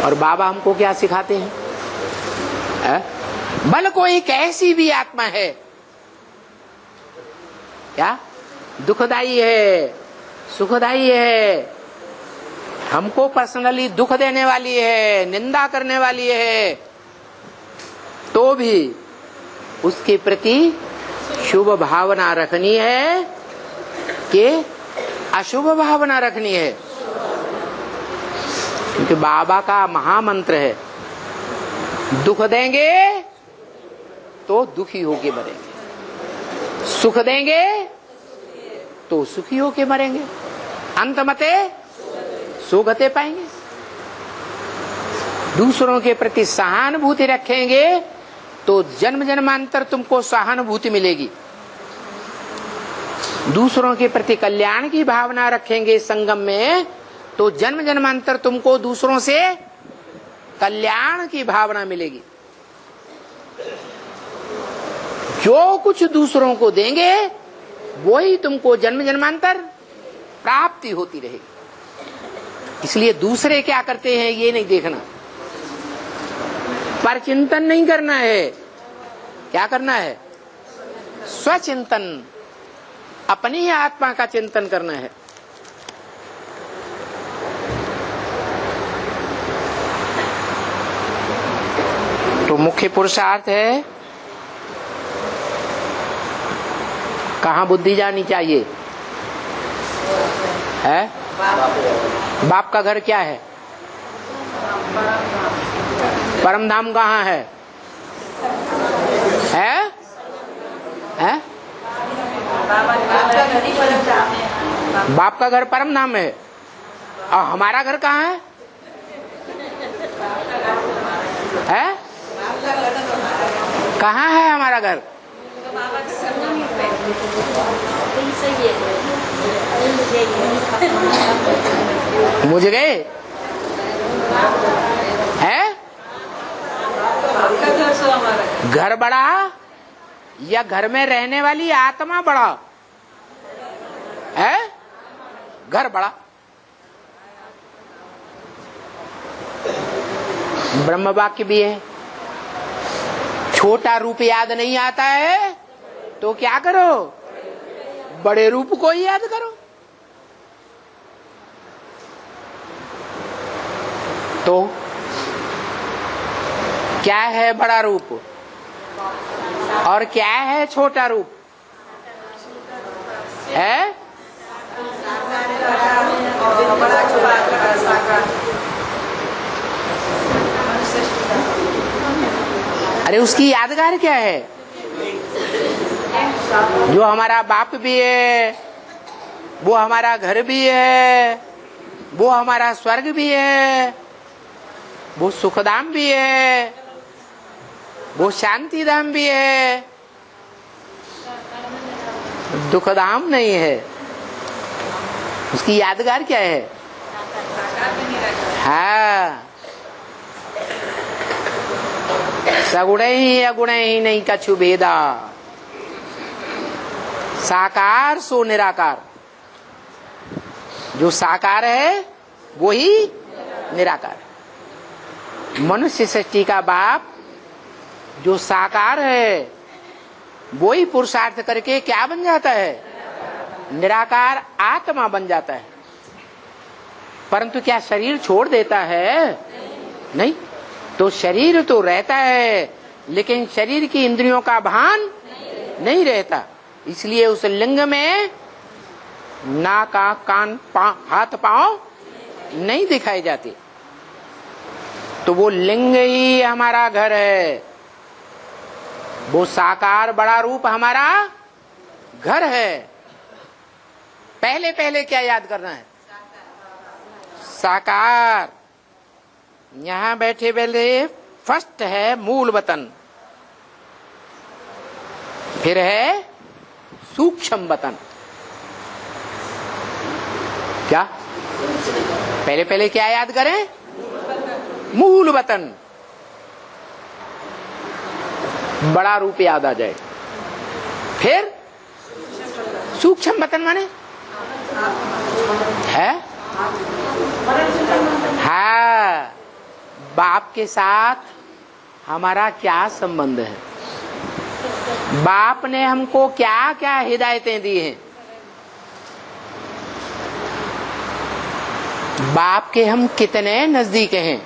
और बाबा हमको क्या सिखाते हैं? भले कोई कैसी भी आत्मा है, क्या दुखदाई है सुखदाई है, हमको पर्सनली दुख देने वाली है निंदा करने वाली है, तो भी उसके प्रति शुभ भावना रखनी है कि अशुभ भावना रखनी है। क्योंकि बाबा का महामंत्र है, दुख देंगे तो दुखी होके मरेंगे, सुख देंगे तो सुखी होके मरेंगे, अंतमते सुगते पाएंगे। दूसरों के प्रति सहानुभूति रखेंगे तो जन्म जन्मांतर तुमको सहानुभूति मिलेगी। दूसरों के प्रति कल्याण की भावना रखेंगे संगम में, तो जन्म जन्मांतर तुमको दूसरों से कल्याण की भावना मिलेगी। जो कुछ दूसरों को देंगे वही तुमको जन्म जन्मांतर प्राप्ति होती रहेगी। इसलिए दूसरे क्या करते हैं ये नहीं देखना, पर चिंतन नहीं करना है। क्या करना है? स्वचिंतन, अपनी ही आत्मा का चिंतन करना है। तो मुख्य पुरुषार्थ है, कहाँ बुद्धि जानी चाहिए है? बाप का घर क्या है? परम धाम कहाँ है? बाप का घर परम धाम है। और हमारा घर कहाँ है? कहाँ है हमारा घर? मुझ गए है? घर बड़ा या घर में रहने वाली आत्मा बड़ा है? घर बड़ा। ब्रह्म वाक्य भी है, छोटा रूप याद नहीं आता है तो क्या करो? बड़े रूप को ही याद करो। तो क्या है बड़ा रूप और क्या है छोटा रूप? है अरे उसकी यादगार क्या है? जो हमारा बाप भी है, वो हमारा घर भी है, वो हमारा स्वर्ग भी है, वो सुखधाम भी है, वो शांति धाम भी है, दुखधाम नहीं है। उसकी यादगार क्या है? हाँ, सगुण ही अगुण ही नहीं कछु भेदा, साकार सो निराकार। जो साकार है वो ही निराकार। मनुष्य सृष्टि का बाप जो साकार है वो ही पुरुषार्थ करके क्या बन जाता है? निराकार आत्मा बन जाता है। परंतु क्या शरीर छोड़ देता है? नहीं। तो शरीर तो रहता है लेकिन शरीर की इंद्रियों का भान नहीं रहता। इसलिए उस लिंग में नाक आंख कान हाथ पांव नहीं दिखाई जाते। तो वो लिंग ही हमारा घर है, वो साकार बड़ा रूप हमारा घर है। पहले पहले क्या याद करना है? साकार। यहां बैठे बैठे फर्स्ट है मूल वतन, फिर है सूक्ष्म वतन। क्या पहले पहले क्या याद करें? मूल वतन। बड़ा रूप याद आ जाए। फिर सूक्ष्म वतन माने है? हाँ, बाप के साथ हमारा क्या संबंध है? बाप ने हमको क्या क्या हिदायतें दी हैं? बाप के हम कितने नजदीक हैं?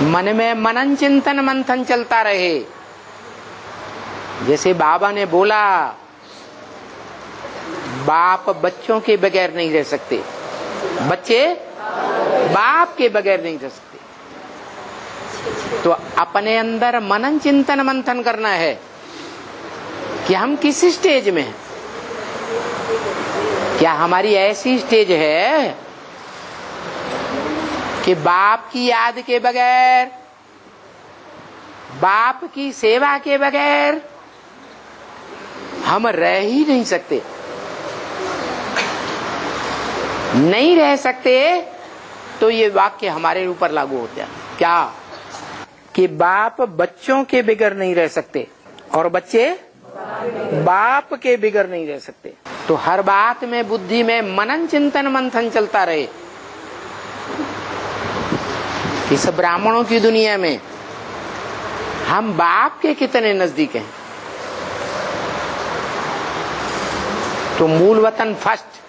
मन में मनन चिंतन मंथन चलता रहे। जैसे बाबा ने बोला, बाप बच्चों के बगैर नहीं रह सकते, बच्चे बाप के बगैर नहीं रह सकते। तो अपने अंदर मनन चिंतन मंथन करना है कि हम किस स्टेज में हैं। क्या हमारी ऐसी स्टेज है कि बाप की याद के बगैर, बाप की सेवा के बगैर हम रह ही नहीं सकते, नहीं रह सकते। तो ये वाक्य हमारे ऊपर लागू होता है क्या, कि बाप बच्चों के बिगर नहीं रह सकते और बच्चे बाप के बिगर नहीं रह सकते। तो हर बात में बुद्धि में मनन चिंतन मंथन चलता रहे। इस ब्राह्मणों की दुनिया में हम बाप के कितने नजदीक हैं। तो मूल वतन फर्स्ट,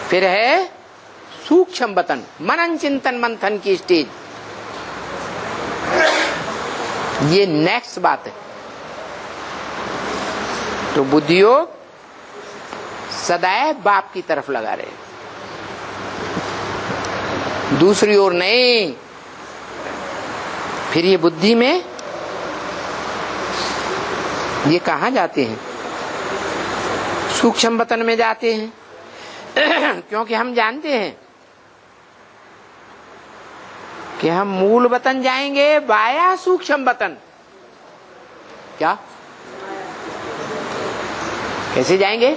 फिर है सूक्ष्म वतन, मनन चिंतन मंथन की स्टेज, ये नेक्स्ट बात है। तो बुद्धियोग सदैव बाप की तरफ लगा रहे, दूसरी ओर नहीं। फिर ये बुद्धि में ये कहां जाते हैं, सूक्ष्म वतन में जाते हैं। क्योंकि हम जानते हैं कि हम मूल वतन जाएंगे वाया सूक्ष्म वतन। क्या, कैसे जाएंगे?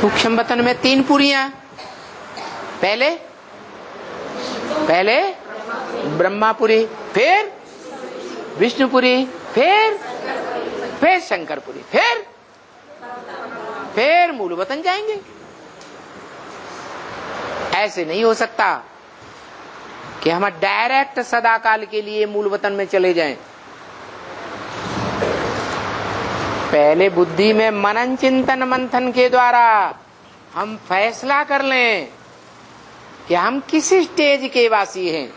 सूक्ष्म वतन में 3 पुरियां, पहले ब्रह्मापुरी, फिर विष्णुपुरी, फिर शंकरपुरी, फिर मूल वतन जाएंगे। ऐसे नहीं हो सकता कि हम डायरेक्ट सदाकाल के लिए मूल वतन में चले जाएं। पहले बुद्धि में मनन चिंतन मंथन के द्वारा हम फैसला कर लें कि हम किस स्टेज के वासी हैं।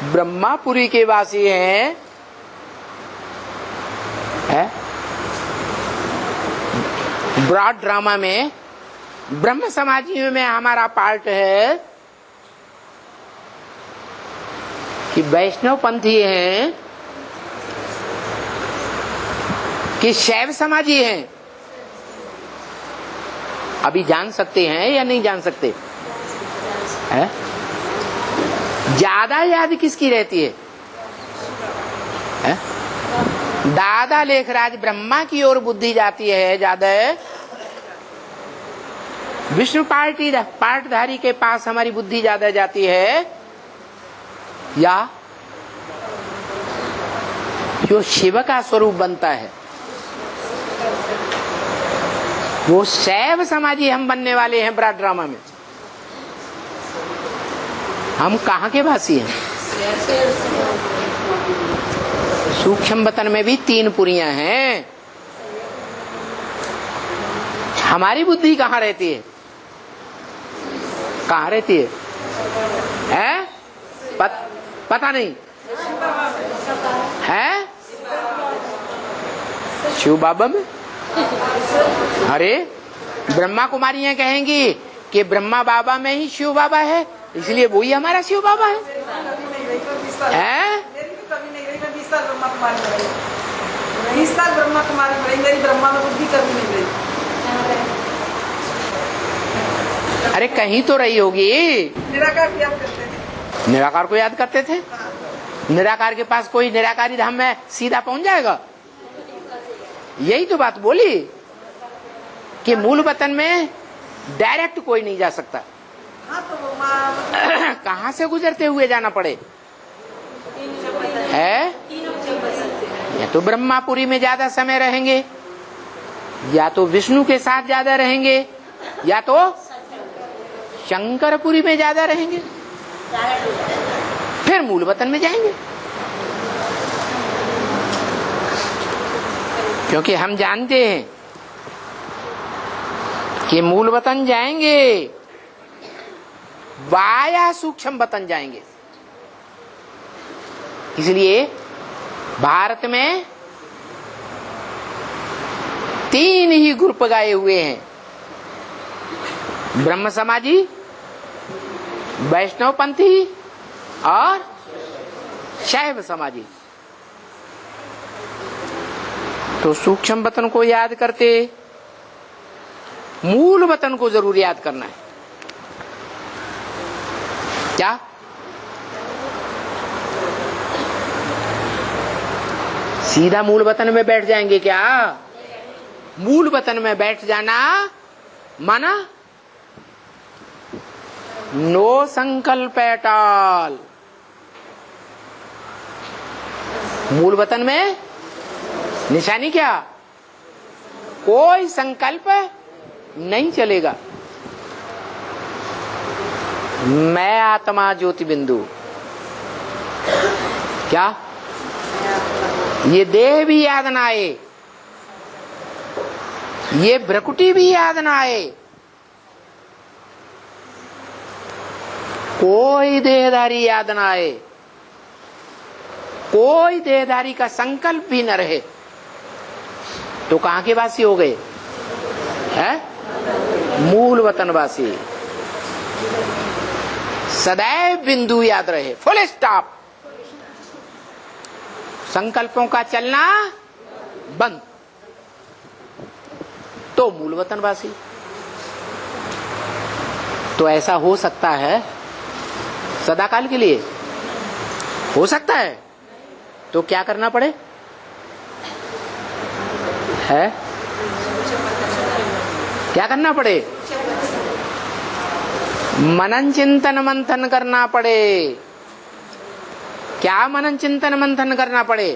ब्रह्मापुरी के वासी हैं, ब्रॉड ड्रामा में ब्रह्म समाजियों में हमारा पार्ट है कि वैष्णव पंथी हैं कि शैव समाजी हैं। अभी जान सकते हैं या नहीं जान सकते हैं? ज्यादा याद किसकी रहती है? दादा लेखराज ब्रह्मा की ओर बुद्धि जाती है ज्यादा, विष्णु पार्टधारी के पास हमारी बुद्धि ज्यादा जाती है, या जो शिव का स्वरूप बनता है वो शैव समाजी हम बनने वाले हैं। ब्रॉड ड्रामा में हम कहाँ के वासी हैं? सूक्ष्म वतन में भी 3 पुरियां हैं। हमारी बुद्धि कहाँ रहती है? कहाँ रहती है? पता नहीं है? शिव बाबा में। अरे ब्रह्मा कुमारियां कहेंगी कि ब्रह्मा बाबा में ही शिव बाबा है, इसलिए वही हमारा शिव बाबा है। ब्रह्मा कुमारी मेरी ब्रह्मा में बुद्धि कभी नहीं रही। अरे कहीं तो रही होगी। निराकार को याद करते थे। निराकार के पास कोई निराकारी धाम में सीधा पहुंच जाएगा? यही तो बात बोली कि मूल वतन में डायरेक्ट कोई नहीं जा सकता। कहां से गुजरते हुए जाना पड़े है? या तो ब्रह्मापुरी में ज्यादा समय रहेंगे, या तो विष्णु के साथ ज्यादा रहेंगे, या तो शंकरपुरी में ज्यादा रहेंगे, फिर मूल वतन में जाएंगे। क्योंकि हम जानते हैं कि मूल वतन जाएंगे वाया सूक्ष्म वतन जाएंगे। इसलिए भारत में 3 ही ग्रुप गाए हुए हैं, ब्रह्म समाजी, वैष्णव पंथी और शैव समाजी। तो सूक्ष्म वतन को याद करते मूल वतन को जरूर याद करना है। क्या सीधा मूल वतन में बैठ जाएंगे क्या? मूल वतन में बैठ जाना माना नो संकल्प एट ऑल। मूल वतन में निशानी क्या? कोई संकल्प नहीं चलेगा। मैं आत्मा ज्योति बिंदु। क्या ये देह भी याद ना आए, ये भ्रकुटी भी याद ना आए, कोई देहधारी याद ना आए, कोई देहधारी का संकल्प भी न रहे, तो कहां के वासी हो गए? हैं? मूल वतनवासी। सदैव बिंदु याद रहे, फुल स्टॉप। संकल्पों का चलना बंद, तो मूल वतनवासी। तो ऐसा हो सकता है सदाकाल के लिए? हो सकता है। तो क्या करना पड़े? है क्या करना पड़े? मनन चिंतन मंथन करना पड़े। क्या मनन चिंतन मंथन करना पड़े?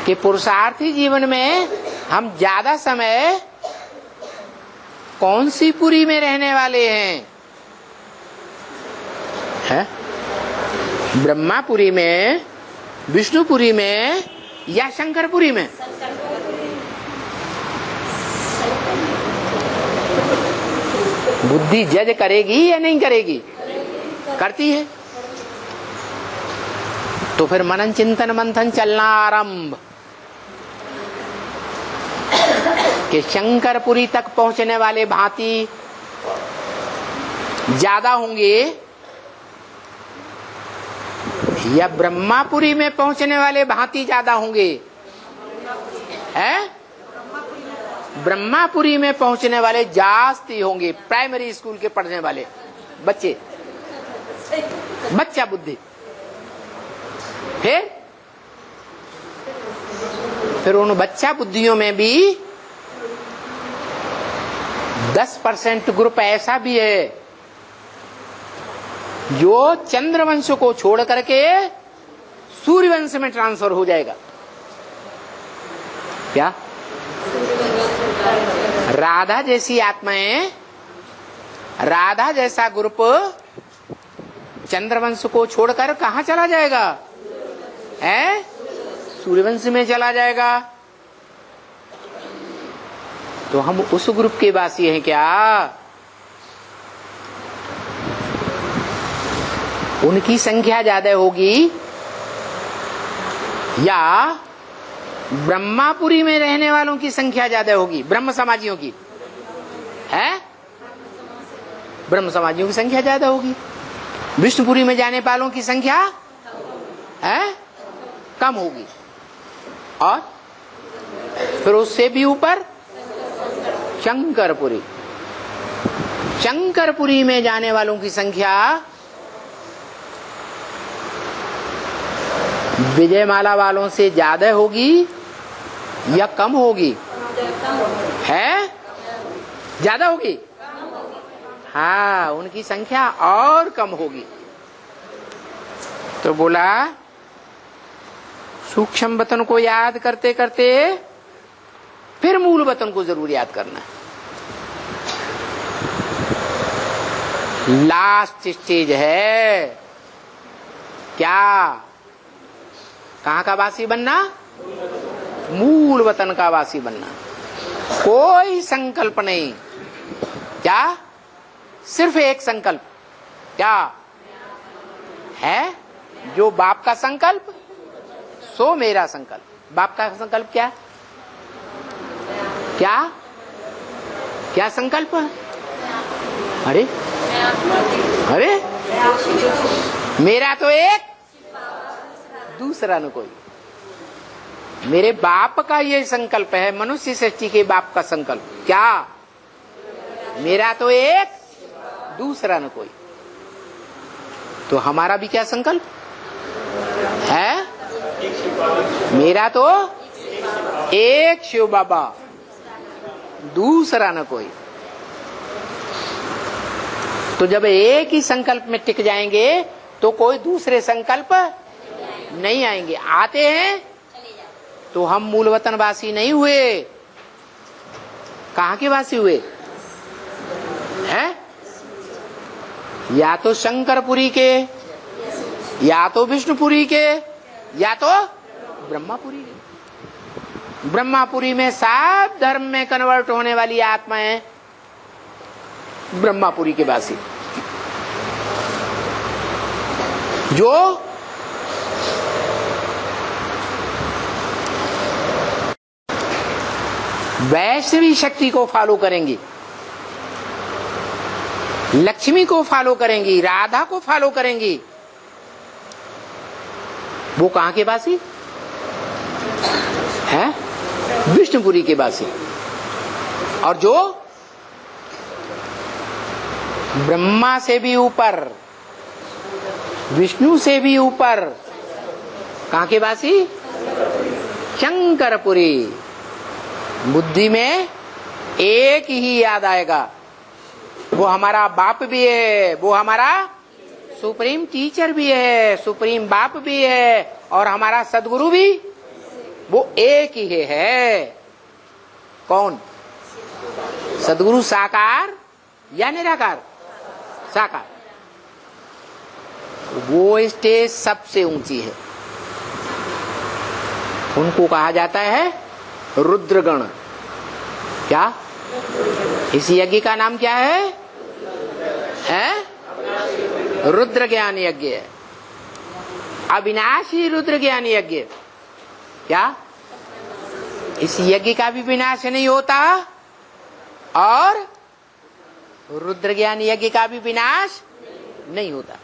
कि पुरुषार्थी जीवन में हम ज्यादा समय कौन सी पुरी में रहने वाले हैं? है? ब्रह्मापुरी में, विष्णुपुरी में या शंकरपुरी में? बुद्धि जज करेगी या नहीं करेगी? करती है। तो फिर मनन चिंतन मंथन चलना आरंभ कि शंकरपुरी तक पहुंचने वाले भांति ज्यादा होंगे या ब्रह्मापुरी में पहुंचने वाले भांति ज्यादा होंगे? हैं? ब्रह्मापुरी में पहुंचने वाले जास्ती होंगे। प्राइमरी स्कूल के पढ़ने वाले बच्चे, बच्चा बुद्धि। फिर उन बच्चा बुद्धियों में भी 10% ग्रुप ऐसा भी है जो चंद्रवंश को छोड़ करके सूर्यवंश में ट्रांसफर हो जाएगा। क्या? राधा जैसी आत्माएं, राधा जैसा ग्रुप चंद्रवंश को छोड़कर कहां चला जाएगा? है? सूर्यवंश में चला जाएगा। तो हम उस ग्रुप के वासी हैं क्या? उनकी संख्या ज्यादा होगी या ब्रह्मापुरी में रहने वालों की संख्या ज्यादा होगी? ब्रह्म समाजियों की है? ब्रह्म समाजियों की संख्या ज्यादा होगी। विष्णुपुरी में जाने वालों की संख्या है कम होगी। और फिर उससे भी ऊपर शंकरपुरी, शंकरपुरी में जाने वालों की संख्या विजयमाला वालों से ज्यादा होगी या कम होगी? है? ज्यादा होगी। हाँ, उनकी संख्या और कम होगी। तो बोला सूक्ष्म वतन को याद करते करते फिर मूल वतन को जरूर याद करना। लास्ट स्टेज है क्या? कहाँ का वासी बनना? मूल वतन का वासी बनना। कोई संकल्प नहीं। क्या? सिर्फ एक संकल्प। क्या है? जो बाप का संकल्प सो मेरा संकल्प। बाप का संकल्प क्या? क्या क्या संकल्प? अरे अरे मेरा तो एक, दूसरा न कोई। मेरे बाप का ये संकल्प है, मनुष्य सृष्टि के बाप का संकल्प। क्या? मेरा तो एक, दूसरा न कोई। तो हमारा भी क्या संकल्प है? मेरा तो एक शिव बाबा, दूसरा न कोई। तो जब एक ही संकल्प में टिक जाएंगे तो कोई दूसरे संकल्प नहीं आएंगे। आते हैं तो हम मूल वतन वासी नहीं हुए। कहां के वासी हुए हैं? या तो शंकरपुरी के, या तो विष्णुपुरी के, या तो ब्रह्मापुरी के। ब्रह्मापुरी में सब धर्म में कन्वर्ट होने वाली आत्माएं ब्रह्मापुरी के वासी, जो वैष्णवी शक्ति को फॉलो करेंगी, लक्ष्मी को फॉलो करेंगी, राधा को फॉलो करेंगी, वो कहां के वासी है? विष्णुपुरी के वासी। और जो ब्रह्मा से भी ऊपर, विष्णु से भी ऊपर, कहां के वासी? शंकरपुरी। बुद्धि में एक ही याद आएगा, वो हमारा बाप भी है, वो हमारा सुप्रीम टीचर भी है, सुप्रीम बाप भी है, और हमारा सदगुरु भी वो एक ही है। कौन? सदगुरु साकार या निराकार? साकार। वो स्टेज सबसे ऊंची है, उनको कहा जाता है रुद्रगण। क्या? इस यज्ञ का नाम क्या है? रुद्र ज्ञान यज्ञ। अविनाशी रुद्र ज्ञान यज्ञ। क्या? इस यज्ञ का भी विनाश नहीं होता और रुद्र ज्ञान यज्ञ का भी विनाश नहीं होता।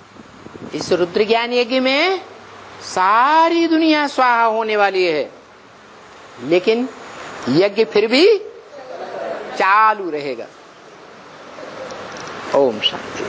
इस रुद्र ज्ञान यज्ञ में सारी दुनिया स्वाहा होने वाली है, लेकिन यज्ञ फिर भी चालू रहेगा। ओम शांति।